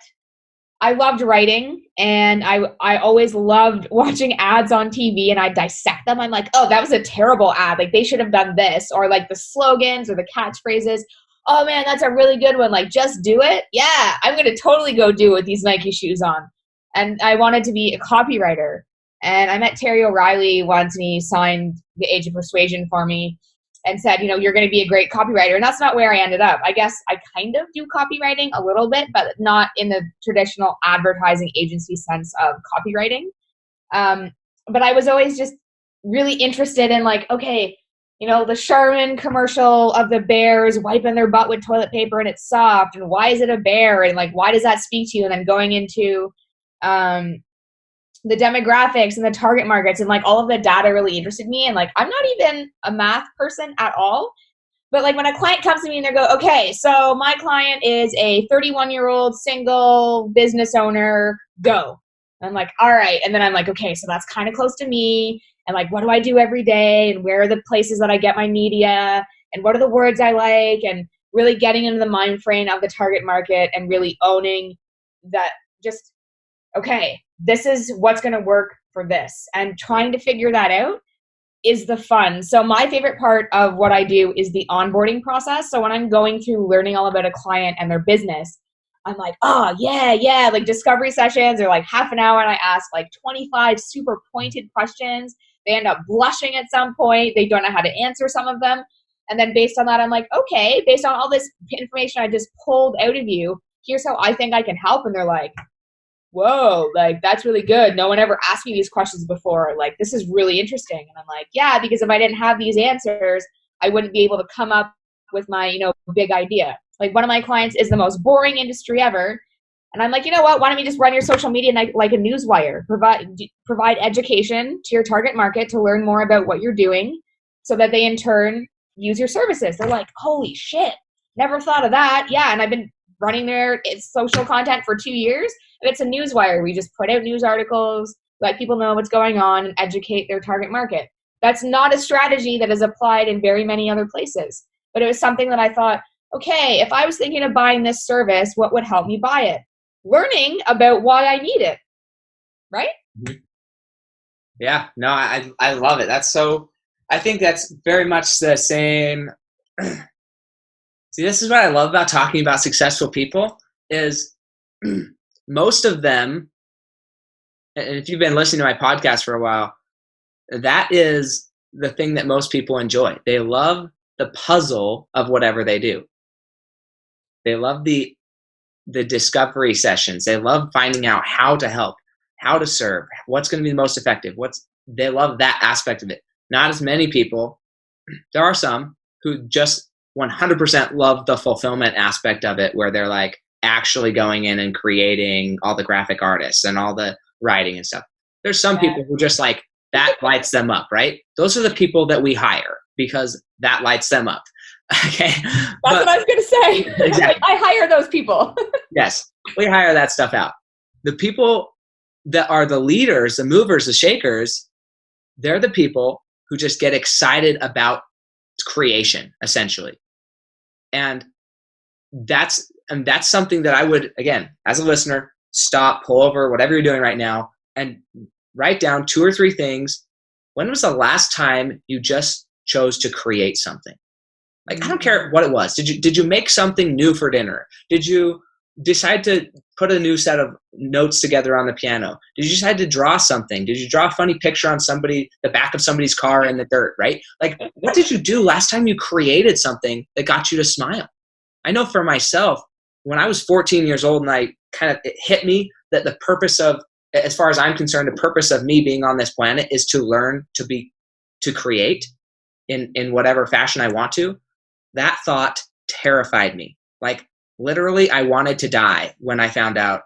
I loved writing, and I always loved watching ads on TV, and I dissect them. I'm like, oh, that was a terrible ad. Like, they should have done this. Or like the slogans or the catchphrases. Oh man, that's a really good one. Like, just do it. Yeah, I'm going to totally go do it with these Nike shoes on. And I wanted to be a copywriter. And I met Terry O'Reilly once, and he signed The Age of Persuasion for me and said, you're going to be a great copywriter. And that's not where I ended up. I guess I kind of do copywriting a little bit, but not in the traditional advertising agency sense of copywriting. But I was always just really interested in like, okay, the Charmin commercial of the bears wiping their butt with toilet paper and it's soft. And why is it a bear? And like, why does that speak to you? And then going into the demographics and the target markets and like all of the data really interested me. And like, I'm not even a math person at all. But like when a client comes to me and they go, okay, so my client is a 31-year-old single business owner, go. And I'm like, all right. And then I'm like, okay, so that's kind of close to me. And like, what do I do every day? And where are the places that I get my media? And what are the words I like? And really getting into the mind frame of the target market and really owning that just, okay, this is what's going to work for this. And trying to figure that out is the fun. So my favorite part of what I do is the onboarding process. So when I'm going through learning all about a client and their business, I'm like, oh, yeah. Like discovery sessions are like half an hour and I ask like 25 super pointed questions. They end up blushing at some point. They don't know how to answer some of them. And then based on that, I'm like, okay, based on all this information I just pulled out of you, here's how I think I can help. And they're like, whoa, like that's really good. No one ever asked me these questions before. Like, this is really interesting. And I'm like, yeah, because if I didn't have these answers, I wouldn't be able to come up with my, big idea. Like one of my clients is the most boring industry ever. And I'm like, you know what? Why don't we just run your social media like a newswire? Provide education to your target market to learn more about what you're doing so that they in turn use your services. They're like, holy shit, never thought of that. Yeah, and I've been running their social content for 2 years. And it's a newswire. We just put out news articles, let people know what's going on, and educate their target market. That's not a strategy that is applied in very many other places. But it was something that I thought, okay, if I was thinking of buying this service, what would help me buy it? Learning about why I need it, right? Yeah, no, I love it. I think that's very much the same. See, this is what I love about talking about successful people is most of them, and if you've been listening to my podcast for a while, that is the thing that most people enjoy. They love the puzzle of whatever they do. They love the discovery sessions. They love finding out how to help, how to serve, what's going to be the most effective. They love that aspect of it. Not as many people. There are some who just 100% love the fulfillment aspect of it, where they're like actually going in and creating all the graphic artists and all the writing and stuff. There's some people who just like that lights them up, right? Those are the people that we hire because that lights them up. Okay. That's what I was going to say. Exactly. I hire those people. Yes. We hire that stuff out. The people that are the leaders, the movers, the shakers, they're the people who just get excited about creation, essentially. And that's something that I would, again, as a listener, stop, pull over, whatever you're doing right now, and write down 2 or 3 things. When was the last time you just chose to create something? Like, I don't care what it was. Did you make something new for dinner? Did you decide to put a new set of notes together on the piano? Did you decide to draw something? Did you draw a funny picture on the back of somebody's car in the dirt, right? Like, what did you do last time you created something that got you to smile? I know for myself, when I was 14 years old and it hit me that the purpose of, as far as I'm concerned, the purpose of me being on this planet is to learn to create in whatever fashion I want to. That thought terrified me. Like, literally, I wanted to die when I found out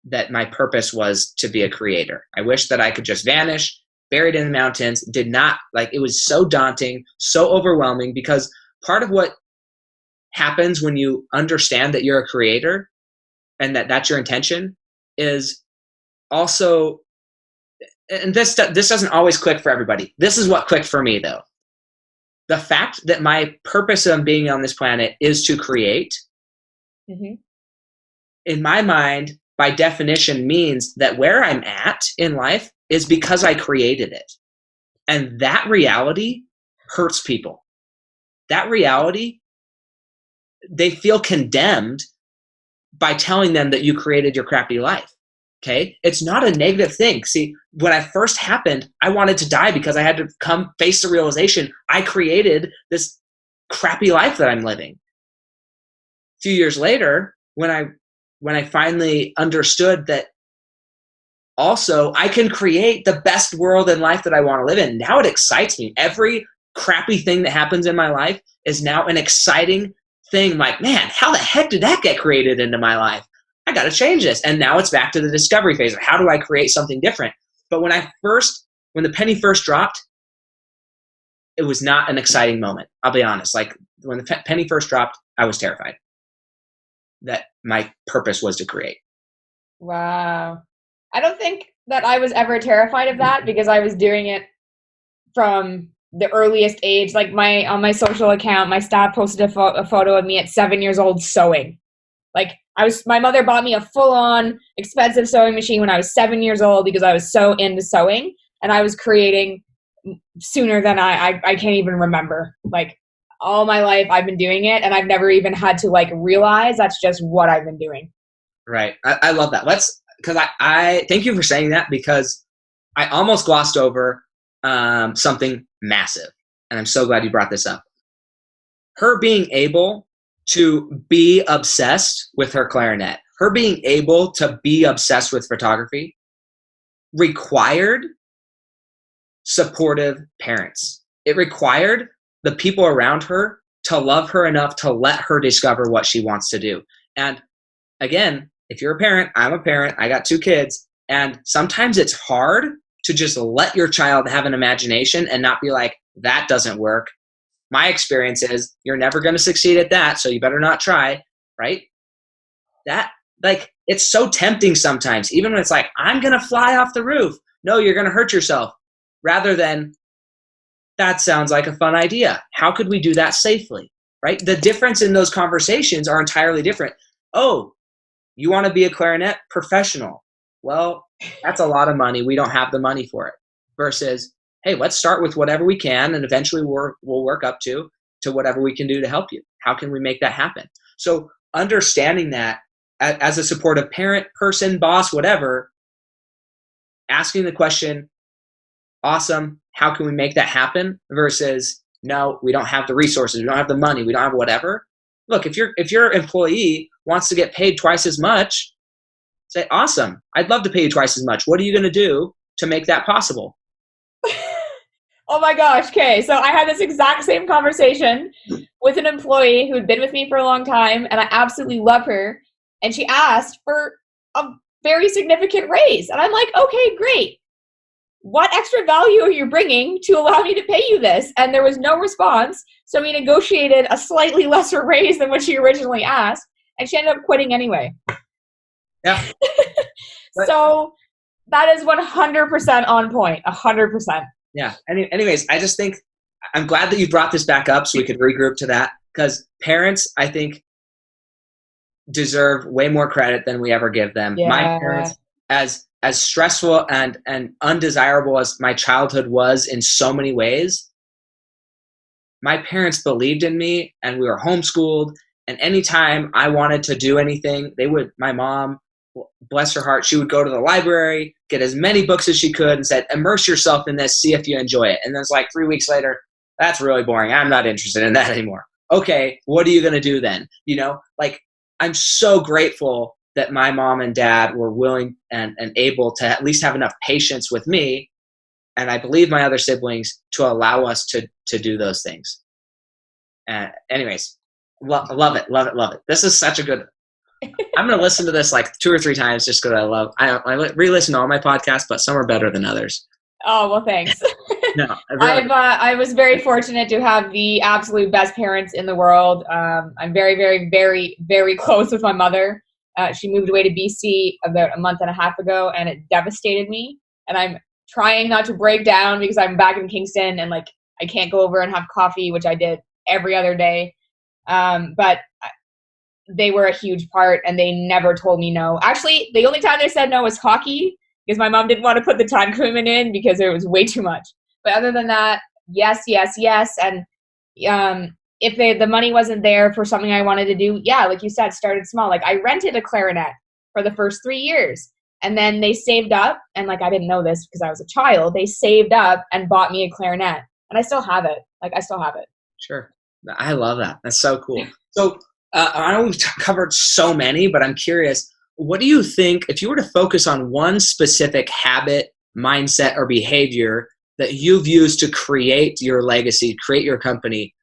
that my purpose was to be a creator. I wish that I could just vanish, buried in the mountains. It was so daunting, so overwhelming, because part of what happens when you understand that you're a creator and that's your intention is also, and this doesn't always click for everybody. This is what clicked for me, though. The fact that my purpose of being on this planet is to create, in my mind, by definition, means that where I'm at in life is because I created it. And that reality hurts people. That reality, they feel condemned by telling them that you created your crappy life. Okay? It's not a negative thing. See, when it first happened, I wanted to die because I had to come face the realization I created this crappy life that I'm living. A few years later, when I finally understood that also I can create the best world and life that I want to live in, now it excites me. Every crappy thing that happens in my life is now an exciting thing. Like, man, how the heck did that get created into my life? I got to change this. And now it's back to the discovery phase of how do I create something different? But when the penny first dropped, it was not an exciting moment. I'll be honest. Like, when the penny first dropped, I was terrified that my purpose was to create. Wow. I don't think that I was ever terrified of that because I was doing it from the earliest age. Like, on my social account, my staff posted a photo of me at 7 years old sewing. Like, my mother bought me a full-on expensive sewing machine when I was 7 years old because I was so into sewing, and I was creating sooner than I can't even remember. Like, all my life I've been doing it, and I've never even had to realize that's just what I've been doing. Right. I love that. Because I thank you for saying that, because I almost glossed over something massive, and I'm so glad you brought this up. Her being able to be obsessed with her clarinet, her being able to be obsessed with photography required supportive parents. It required the people around her to love her enough to let her discover what she wants to do. And again, if you're a parent, I'm a parent, I got 2 kids, and sometimes it's hard to just let your child have an imagination and not be like, that doesn't work. My experience is you're never going to succeed at that, so you better not try, right? That, it's so tempting sometimes, even when it's like, I'm going to fly off the roof. No, you're going to hurt yourself. Rather than, that sounds like a fun idea. How could we do that safely, right? The difference in those conversations are entirely different. Oh, you want to be a clarinet professional? Well, that's a lot of money. We don't have the money for it. Versus, hey, let's start with whatever we can, and eventually we'll work up to whatever we can do to help you. How can we make that happen? So understanding that as a supportive parent, person, boss, whatever, asking the question, awesome, how can we make that happen? Versus, no, we don't have the resources, we don't have the money, we don't have whatever. Look, if your employee wants to get paid twice as much, say, awesome, I'd love to pay you twice as much. What are you going to do to make that possible? Oh my gosh. Okay. So I had this exact same conversation with an employee who had been with me for a long time, and I absolutely love her. And she asked for a very significant raise. And I'm like, okay, great. What extra value are you bringing to allow me to pay you this? And there was no response. So we negotiated a slightly lesser raise than what she originally asked. And she ended up quitting anyway. Yeah. So that is 100% on point. 100%. Yeah. Anyways, I just think I'm glad that you brought this back up so we could regroup to that, because parents, I think, deserve way more credit than we ever give them. Yeah. My parents, as as stressful and undesirable as my childhood was in so many ways, my parents believed in me and we were homeschooled. And anytime I wanted to do anything, my mom, bless her heart, she would go to the library, get as many books as she could and said, immerse yourself in this, see if you enjoy it. And then it's like 3 weeks later, that's really boring. I'm not interested in that anymore. Okay, what are you going to do then? Like, I'm so grateful that my mom and dad were willing and able to at least have enough patience with me, and I believe my other siblings, to allow us to do those things. Anyways, love it. This is such a good. I'm going to listen to this like 2 or 3 times just because I re-listen to all my podcasts, but some are better than others. Oh, well, thanks. No, I was very fortunate to have the absolute best parents in the world. I'm very, very, very, very close with my mother. She moved away to BC about a month and a half ago, and it devastated me. And I'm trying not to break down because I'm back in Kingston and like I can't go over and have coffee, which I did every other day. But they were a huge part, and they never told me no. Actually, the only time they said no was hockey, because my mom didn't want to put the time commitment in because it was way too much. But other than that, yes. And if the money wasn't there for something I wanted to do, yeah, like you said, started small. Like I rented a clarinet for the first 3 years, and then they saved up, and like I didn't know this because I was a child. They saved up and bought me a clarinet, and I still have it. Sure. I love that. That's so cool. So I know we've covered so many, but I'm curious, what do you think, if you were to focus on one specific habit, mindset, or behavior that you've used to create your legacy, create your company,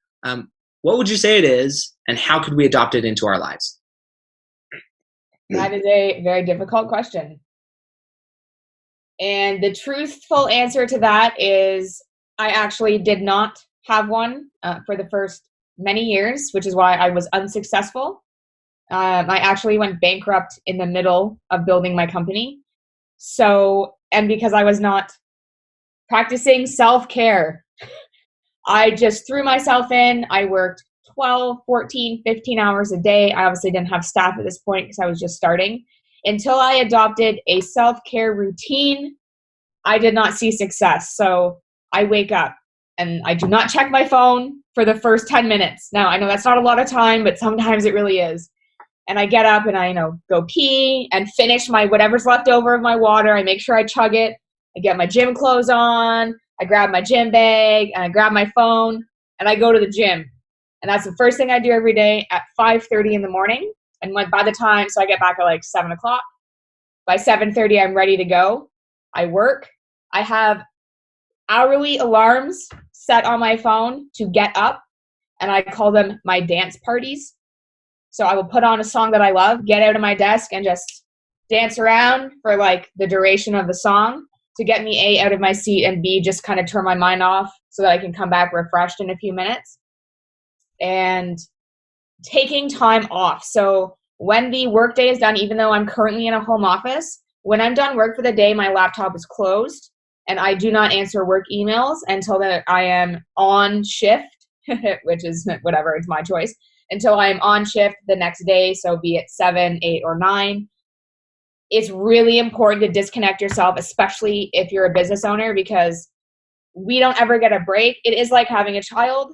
what would you say it is, and how could we adopt it into our lives? That is a very difficult question. And the truthful answer to that is I actually did not have one for the first many years, which is why I was unsuccessful. I actually went bankrupt in the middle of building my company. So, and because I was not practicing self-care, I just threw myself in. I worked 12, 14, 15 hours a day. I obviously didn't have staff at this point because I was just starting. Until I adopted a self-care routine, I did not see success. So I wake up and I do not check my phone for the first 10 minutes. Now, I know that's not a lot of time, but sometimes it really is. And I get up and I, go pee and finish my whatever's left over of my water. I make sure I chug it. I get my gym clothes on. I grab my gym bag and I grab my phone and I go to the gym. And that's the first thing I do every day at 5:30 in the morning. And by the time, so I get back at like 7 o'clock. By 7:30, I'm ready to go. I work. I have hourly alarms set on my phone to get up, and I call them my dance parties. So I will put on a song that I love, get out of my desk, and just dance around for like the duration of the song to get me A, out of my seat, and B, just kind of turn my mind off so that I can come back refreshed in a few minutes. And taking time off. So when the workday is done, even though I'm currently in a home office, when I'm done work for the day, my laptop is closed and I do not answer work emails until that I am on shift, which is whatever, it's my choice, until I am on shift the next day. So be it 7, 8, or 9. It's really important to disconnect yourself, especially if you're a business owner, because we don't ever get a break. It is like having a child.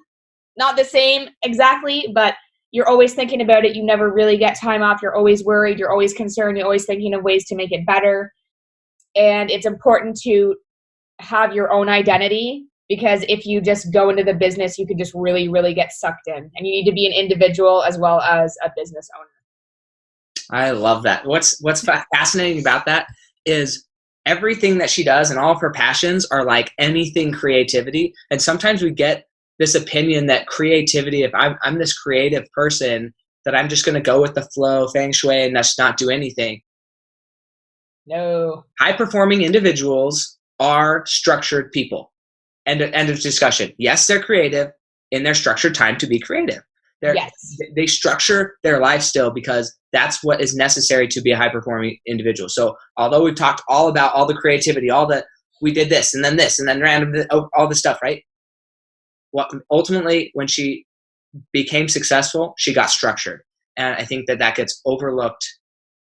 Not the same exactly, but you're always thinking about it. You never really get time off. You're always worried. You're always concerned. You're always thinking of ways to make it better. And it's important to have your own identity, because if you just go into the business, you could just really, really get sucked in. And you need to be an individual as well as a business owner. I love that. What's fascinating about that is everything that she does and all of her passions are like anything creativity. And sometimes we get this opinion that creativity, if I'm this creative person, that I'm just going to go with the flow, feng shui, and just not do anything. No. High-performing individuals are structured people. End of discussion. Yes, they're creative in their structured time to be creative. Yes. They structure their life still because that's what is necessary to be a high-performing individual. So although we've talked all about all the creativity, we did this and then random, all this stuff, right? Well, ultimately, when she became successful, she got structured. And I think that gets overlooked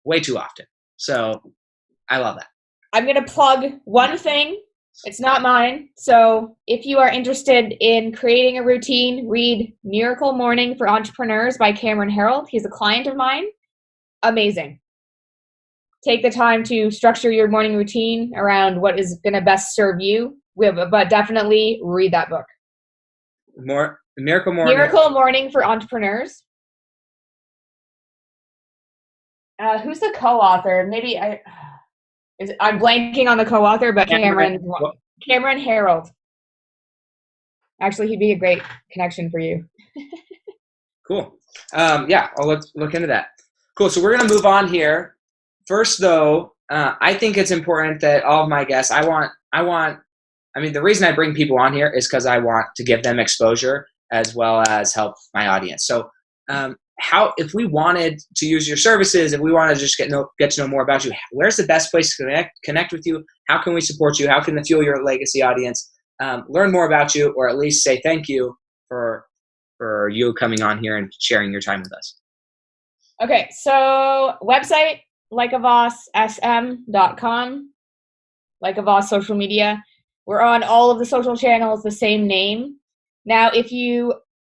way too often. So I love that. I'm going to plug one thing. It's not mine. So if you are interested in creating a routine, read Miracle Morning for Entrepreneurs by Cameron Herold. He's a client of mine. Amazing. Take the time to structure your morning routine around what is going to best serve you. But definitely read that book. Miracle Morning. Miracle Morning for Entrepreneurs. Who's the co-author? Maybe I'm blanking on the co-author, but Cameron Herold. Actually, he'd be a great connection for you. Cool. Yeah, I'll look into that. Cool. So we're going to move on here. First, though, I think it's important that all of my guests, the reason I bring people on here is because I want to give them exposure as well as help my audience. So if we wanted to use your services, if we want to just get to know more about you, where's the best place to connect with you? How can we support you? How can the Fuel Your Legacy audience learn more about you, or at least say thank you for you coming on here and sharing your time with us? Okay, so website, likeavossm.com, Like a Voss social media. We're on all of the social channels, the same name. Now, if you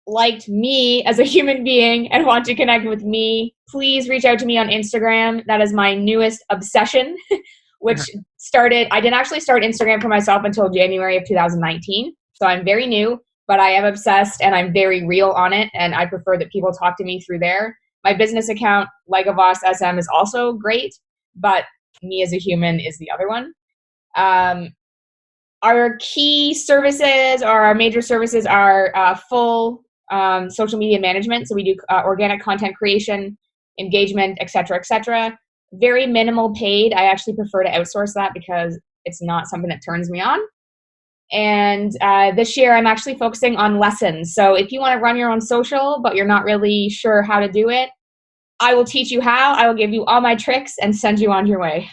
liked me as a human being and want to connect with me, please reach out to me on Instagram. That is my newest obsession, which I didn't actually start Instagram for myself until January of 2019. So I'm very new, but I am obsessed and I'm very real on it. And I prefer that people talk to me through there. My business account, Like a Voss SM, is also great, but me as a human is the other one. Our key services, or our major services, are full social media management. So we do organic content creation, engagement, et cetera, et cetera. Very minimal paid. I actually prefer to outsource that because it's not something that turns me on. And this year I'm actually focusing on lessons. So if you want to run your own social, but you're not really sure how to do it, I will teach you how. I will give you all my tricks and send you on your way.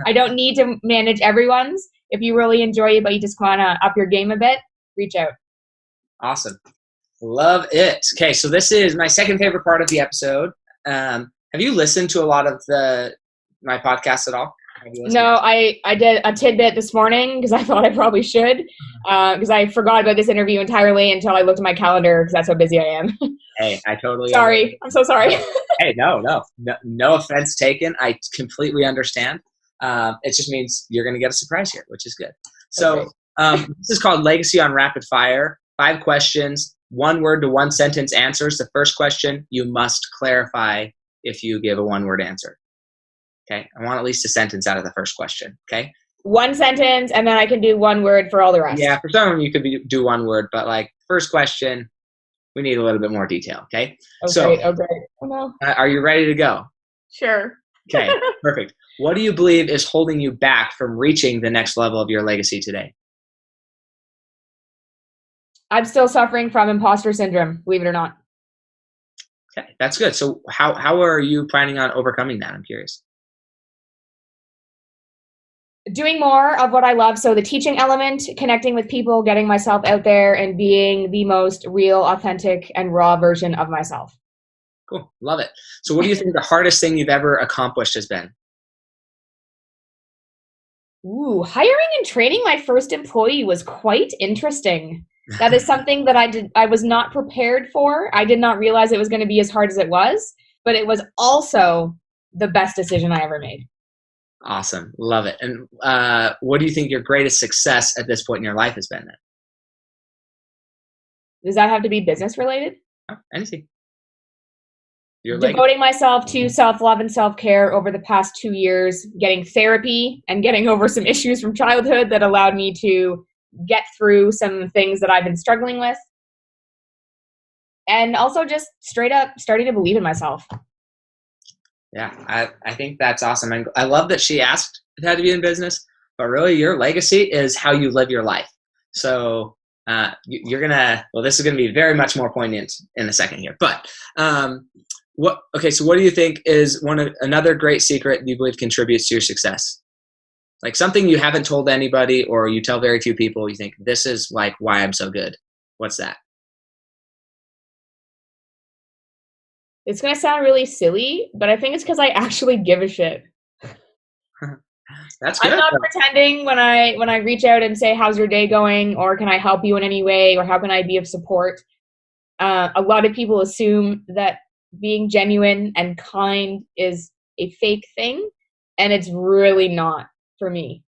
I don't need to manage everyone's. If you really enjoy it, but you just want to up your game a bit, reach out. Awesome. Love it. Okay, so this is my second favorite part of the episode. Have you listened to a lot of my podcasts at all? No, I did a tidbit this morning because I thought I probably should, because I forgot about this interview entirely until I looked at my calendar because that's how busy I am. Hey, I totally sorry. I'm so sorry. Hey, no offense taken. I completely understand. It just means you're going to get a surprise here, which is good. So this is called Legacy on Rapid Fire. 5 questions, 1 word to 1 sentence answers. The first question, you must clarify if you give a 1-word answer. Okay, I want at least a sentence out of the first question. Okay, 1 sentence, and then I can do 1 word for all the rest. Yeah, for some of them you could do 1 word, but like first question, we need a little bit more detail. Okay, great. Oh no. Are you ready to go? Sure. Okay, perfect. What do you believe is holding you back from reaching the next level of your legacy today? I'm still suffering from imposter syndrome, believe it or not. Okay, that's good. So how are you planning on overcoming that? I'm curious. Doing more of what I love. So the teaching element, connecting with people, getting myself out there, and being the most real, authentic, and raw version of myself. Cool. Love it. So what do you think the hardest thing you've ever accomplished has been? Hiring and training my first employee was quite interesting. That is something that I was not prepared for. I did not realize it was going to be as hard as it was, but it was also the best decision I ever made. Awesome. Love it. And what do you think your greatest success at this point in your life has been then? Does that have to be business related? Oh, anything. Devoting myself to self-love and self-care over the past 2 years, getting therapy and getting over some issues from childhood that allowed me to get through some things that I've been struggling with. And also just straight up starting to believe in myself. Yeah, I think that's awesome. And I love that she asked if it had to be in business, but really your legacy is how you live your life. So you're going to, well, this is going to be very much more poignant in a second here. But so what do you think is another great secret you believe contributes to your success? Like something you haven't told anybody or you tell very few people, you think this is like why I'm so good. What's that? It's going to sound really silly, but I think it's because I actually give a shit. That's I'm good. not pretending when I reach out and say, how's your day going? Or can I help you in any way? Or how can I be of support? A lot of people assume that being genuine and kind is a fake thing, and it's really not for me.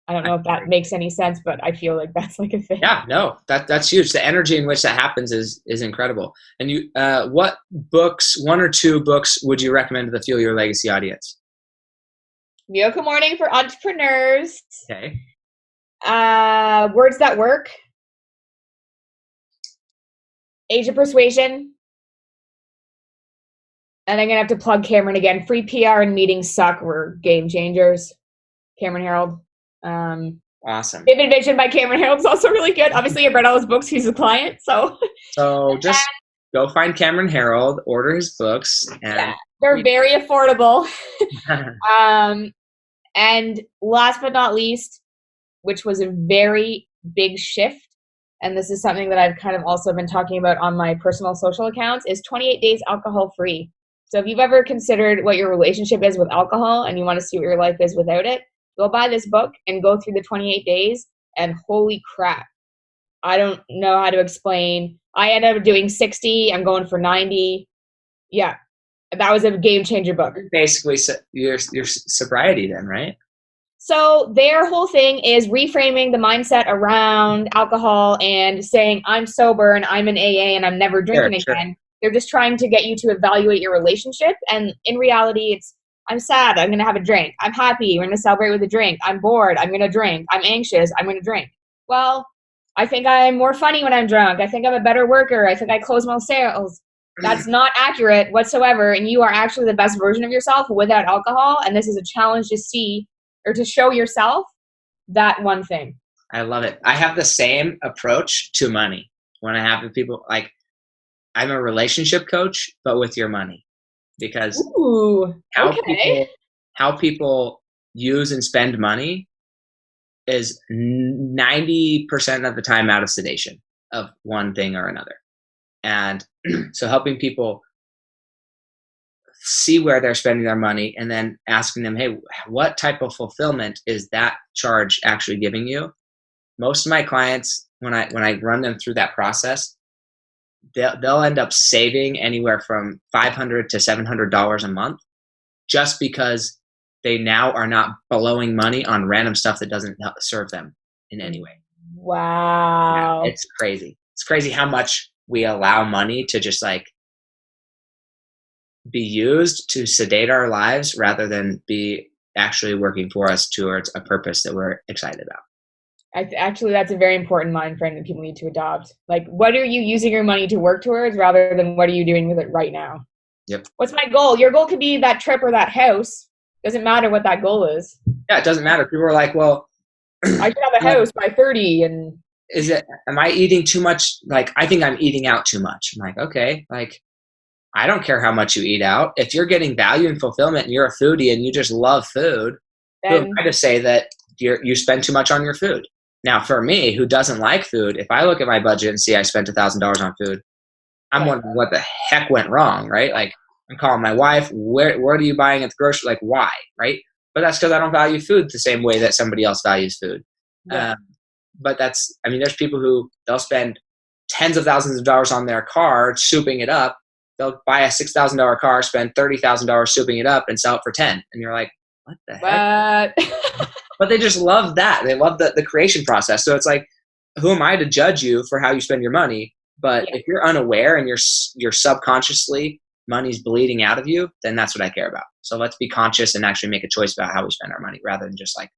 I don't know if that makes any sense, but I feel like that's like a thing. Yeah, no, that's huge. The energy in which that happens is incredible. And you, what books, one or two books, would you recommend to the Fuel Your Legacy audience? Miracle Morning for Entrepreneurs. Okay. Words That Work. Age of Persuasion. And I'm going to have to plug Cameron again. Free PR and Meetings Suck were game changers. Cameron Harold. Awesome. Vivid Vision by Cameron Harold is also really good. Obviously, I've read all his books. He's a client, so. So just go find Cameron Harold, order his books. And yeah, they're very affordable. And last but not least, which was a very big shift, and this is something that I've kind of also been talking about on my personal social accounts, is 28 days alcohol free. So if you've ever considered what your relationship is with alcohol and you want to see what your life is without it, go buy this book and go through the 28 days, and holy crap. I don't know how to explain. I ended up doing 60. I'm going for 90. Yeah, that was a game changer book. Basically, your sobriety then, right? So their whole thing is reframing the mindset around alcohol and saying, I'm sober and I'm in AA and I'm never drinking again. They're just trying to get you to evaluate your relationship. And in reality, it's, I'm sad, I'm going to have a drink. I'm happy, we're going to celebrate with a drink. I'm bored, I'm going to drink. I'm anxious, I'm going to drink. Well, I think I'm more funny when I'm drunk. I think I'm a better worker. I think I close more sales. That's not accurate whatsoever. And you are actually the best version of yourself without alcohol. And this is a challenge to see or to show yourself that one thing. I love it. I have the same approach to money when I have with people. Like, I'm a relationship coach, but with your money, because how people use and spend money is 90% of the time out of sedation of one thing or another. And so helping people see where they're spending their money and then asking them, hey, what type of fulfillment is that charge actually giving you? Most of my clients, when I run them through that process, they'll end up saving anywhere from $500 to $700 a month, just because they now are not blowing money on random stuff that doesn't serve them in any way. Wow. Yeah, it's crazy. It's crazy how much we allow money to just like be used to sedate our lives rather than be actually working for us towards a purpose that we're excited about. Actually, that's a very important mind frame that people need to adopt. Like, what are you using your money to work towards rather than what are you doing with it right now? Yep. What's my goal? Your goal could be that trip or that house. Doesn't matter what that goal is. Yeah, it doesn't matter. People are like, well, I should have a house by 30 and am I eating too much? Like, I think I'm eating out too much. I'm like, okay, like, I don't care how much you eat out. If you're getting value and fulfillment and you're a foodie and you just love food, who am I to say that you spend too much on your food? Now, for me, who doesn't like food, if I look at my budget and see I spent $1,000 on food, I'm wondering what the heck went wrong, right? Like, I'm calling my wife, what are you buying at the grocery? Like, why, right? But that's because I don't value food the same way that somebody else values food. Yeah. But there's people who they'll spend tens of thousands of dollars on their car, souping it up. They'll buy a $6,000 car, spend $30,000 souping it up and sell it for 10. And you're like, what the heck? But they just love that. They love the creation process. So it's like, who am I to judge you for how you spend your money? But if you're unaware and you're subconsciously money's bleeding out of you, then that's what I care about. So let's be conscious and actually make a choice about how we spend our money rather than just like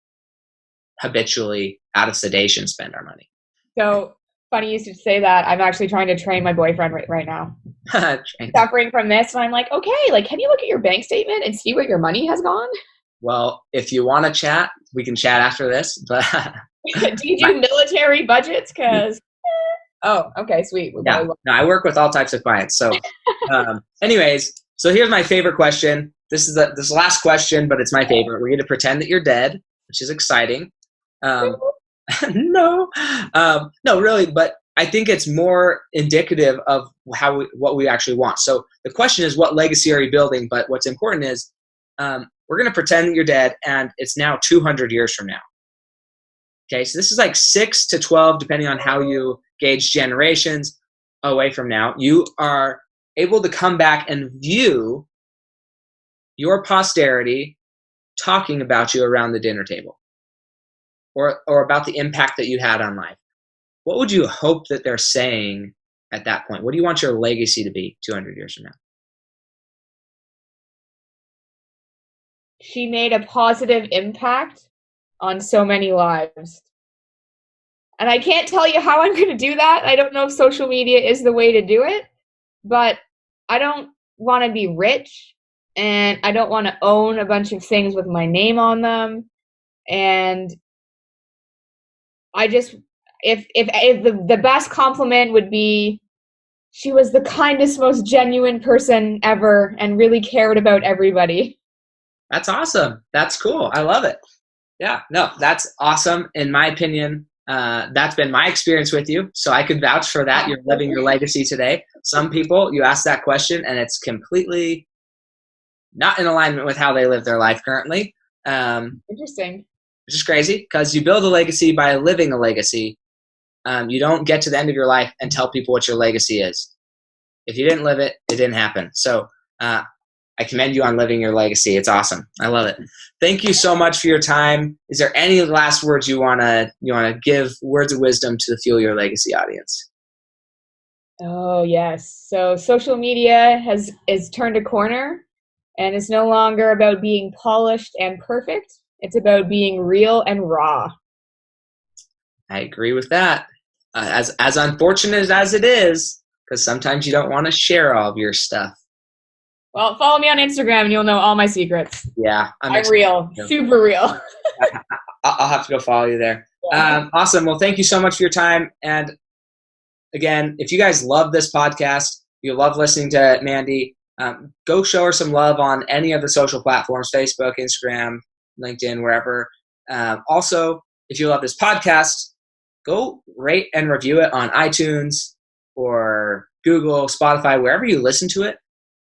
habitually out of sedation spend our money. So funny you should say that. I'm actually trying to train my boyfriend right now. Suffering from this. And I'm like, okay, like, can you look at your bank statement and see where your money has gone? Well, if you want to chat, we can chat after this. But do you do military budgets? Because oh, okay, sweet. No, I work with all types of clients. So, anyways, so here's my favorite question. This is this last question, but it's my favorite. We're going to pretend that you're dead, which is exciting. No, really. But I think it's more indicative of what we actually want. So the question is, what legacy are you building? But what's important is, we're going to pretend that you're dead, and it's now 200 years from now. Okay, so this is like 6 to 12, depending on how you gauge generations away from now. You are able to come back and view your posterity talking about you around the dinner table, or about the impact that you had on life. What would you hope that they're saying at that point? What do you want your legacy to be 200 years from now? She made a positive impact on so many lives. And I can't tell you how I'm going to do that. I don't know if social media is the way to do it, but I don't want to be rich, and I don't want to own a bunch of things with my name on them. And I just, if the best compliment would be, she was the kindest, most genuine person ever and really cared about everybody. That's awesome. That's cool. I love it. Yeah, no, that's awesome. In my opinion, that's been my experience with you. So I could vouch for that. You're living your legacy today. Some people, you ask that question and it's completely not in alignment with how they live their life currently. Interesting. Which is crazy, because you build a legacy by living a legacy. You don't get to the end of your life and tell people what your legacy is. If you didn't live it, it didn't happen. So I commend you on living your legacy. It's awesome. I love it. Thank you so much for your time. Is there any last words you wanna give, words of wisdom to the Fuel Your Legacy audience? Oh yes. So social media is turned a corner, and it's no longer about being polished and perfect. It's about being real and raw. I agree with that. As unfortunate as it is, because sometimes you don't want to share all of your stuff. Well, follow me on Instagram and you'll know all my secrets. Yeah. I'm real. Super real. I'll have to go follow you there. Yeah. Awesome. Well, thank you so much for your time. And again, if you guys love this podcast, you love listening to Mandy, go show her some love on any of the social platforms, Facebook, Instagram, LinkedIn, wherever. Also, if you love this podcast, go rate and review it on iTunes or Google, Spotify, wherever you listen to it.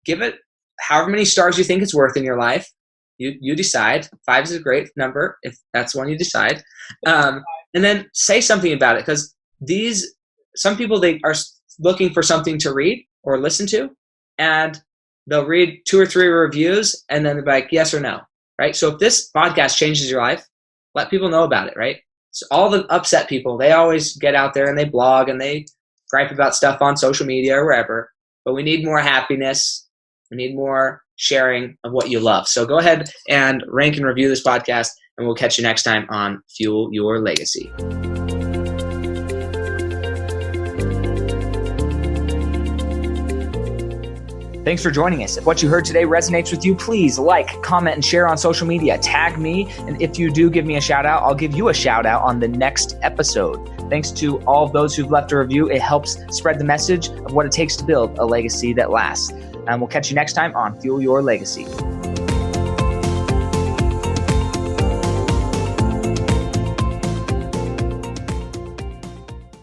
Give it however many stars you think it's worth in your life. You decide. 5 is a great number if that's one you decide. And then say something about it, because some people, they are looking for something to read or listen to, and they'll read 2 or 3 reviews and then they're like, yes or no, right? So if this podcast changes your life, let people know about it, right? So all the upset people, they always get out there and they blog and they gripe about stuff on social media or wherever, but we need more happiness. We need more sharing of what you love. So go ahead and rank and review this podcast, and we'll catch you next time on Fuel Your Legacy. Thanks for joining us. If what you heard today resonates with you, please like, comment, and share on social media. Tag me, and if you do give me a shout out, I'll give you a shout out on the next episode. Thanks to all of those who've left a review. It helps spread the message of what it takes to build a legacy that lasts. And we'll catch you next time on Fuel Your Legacy.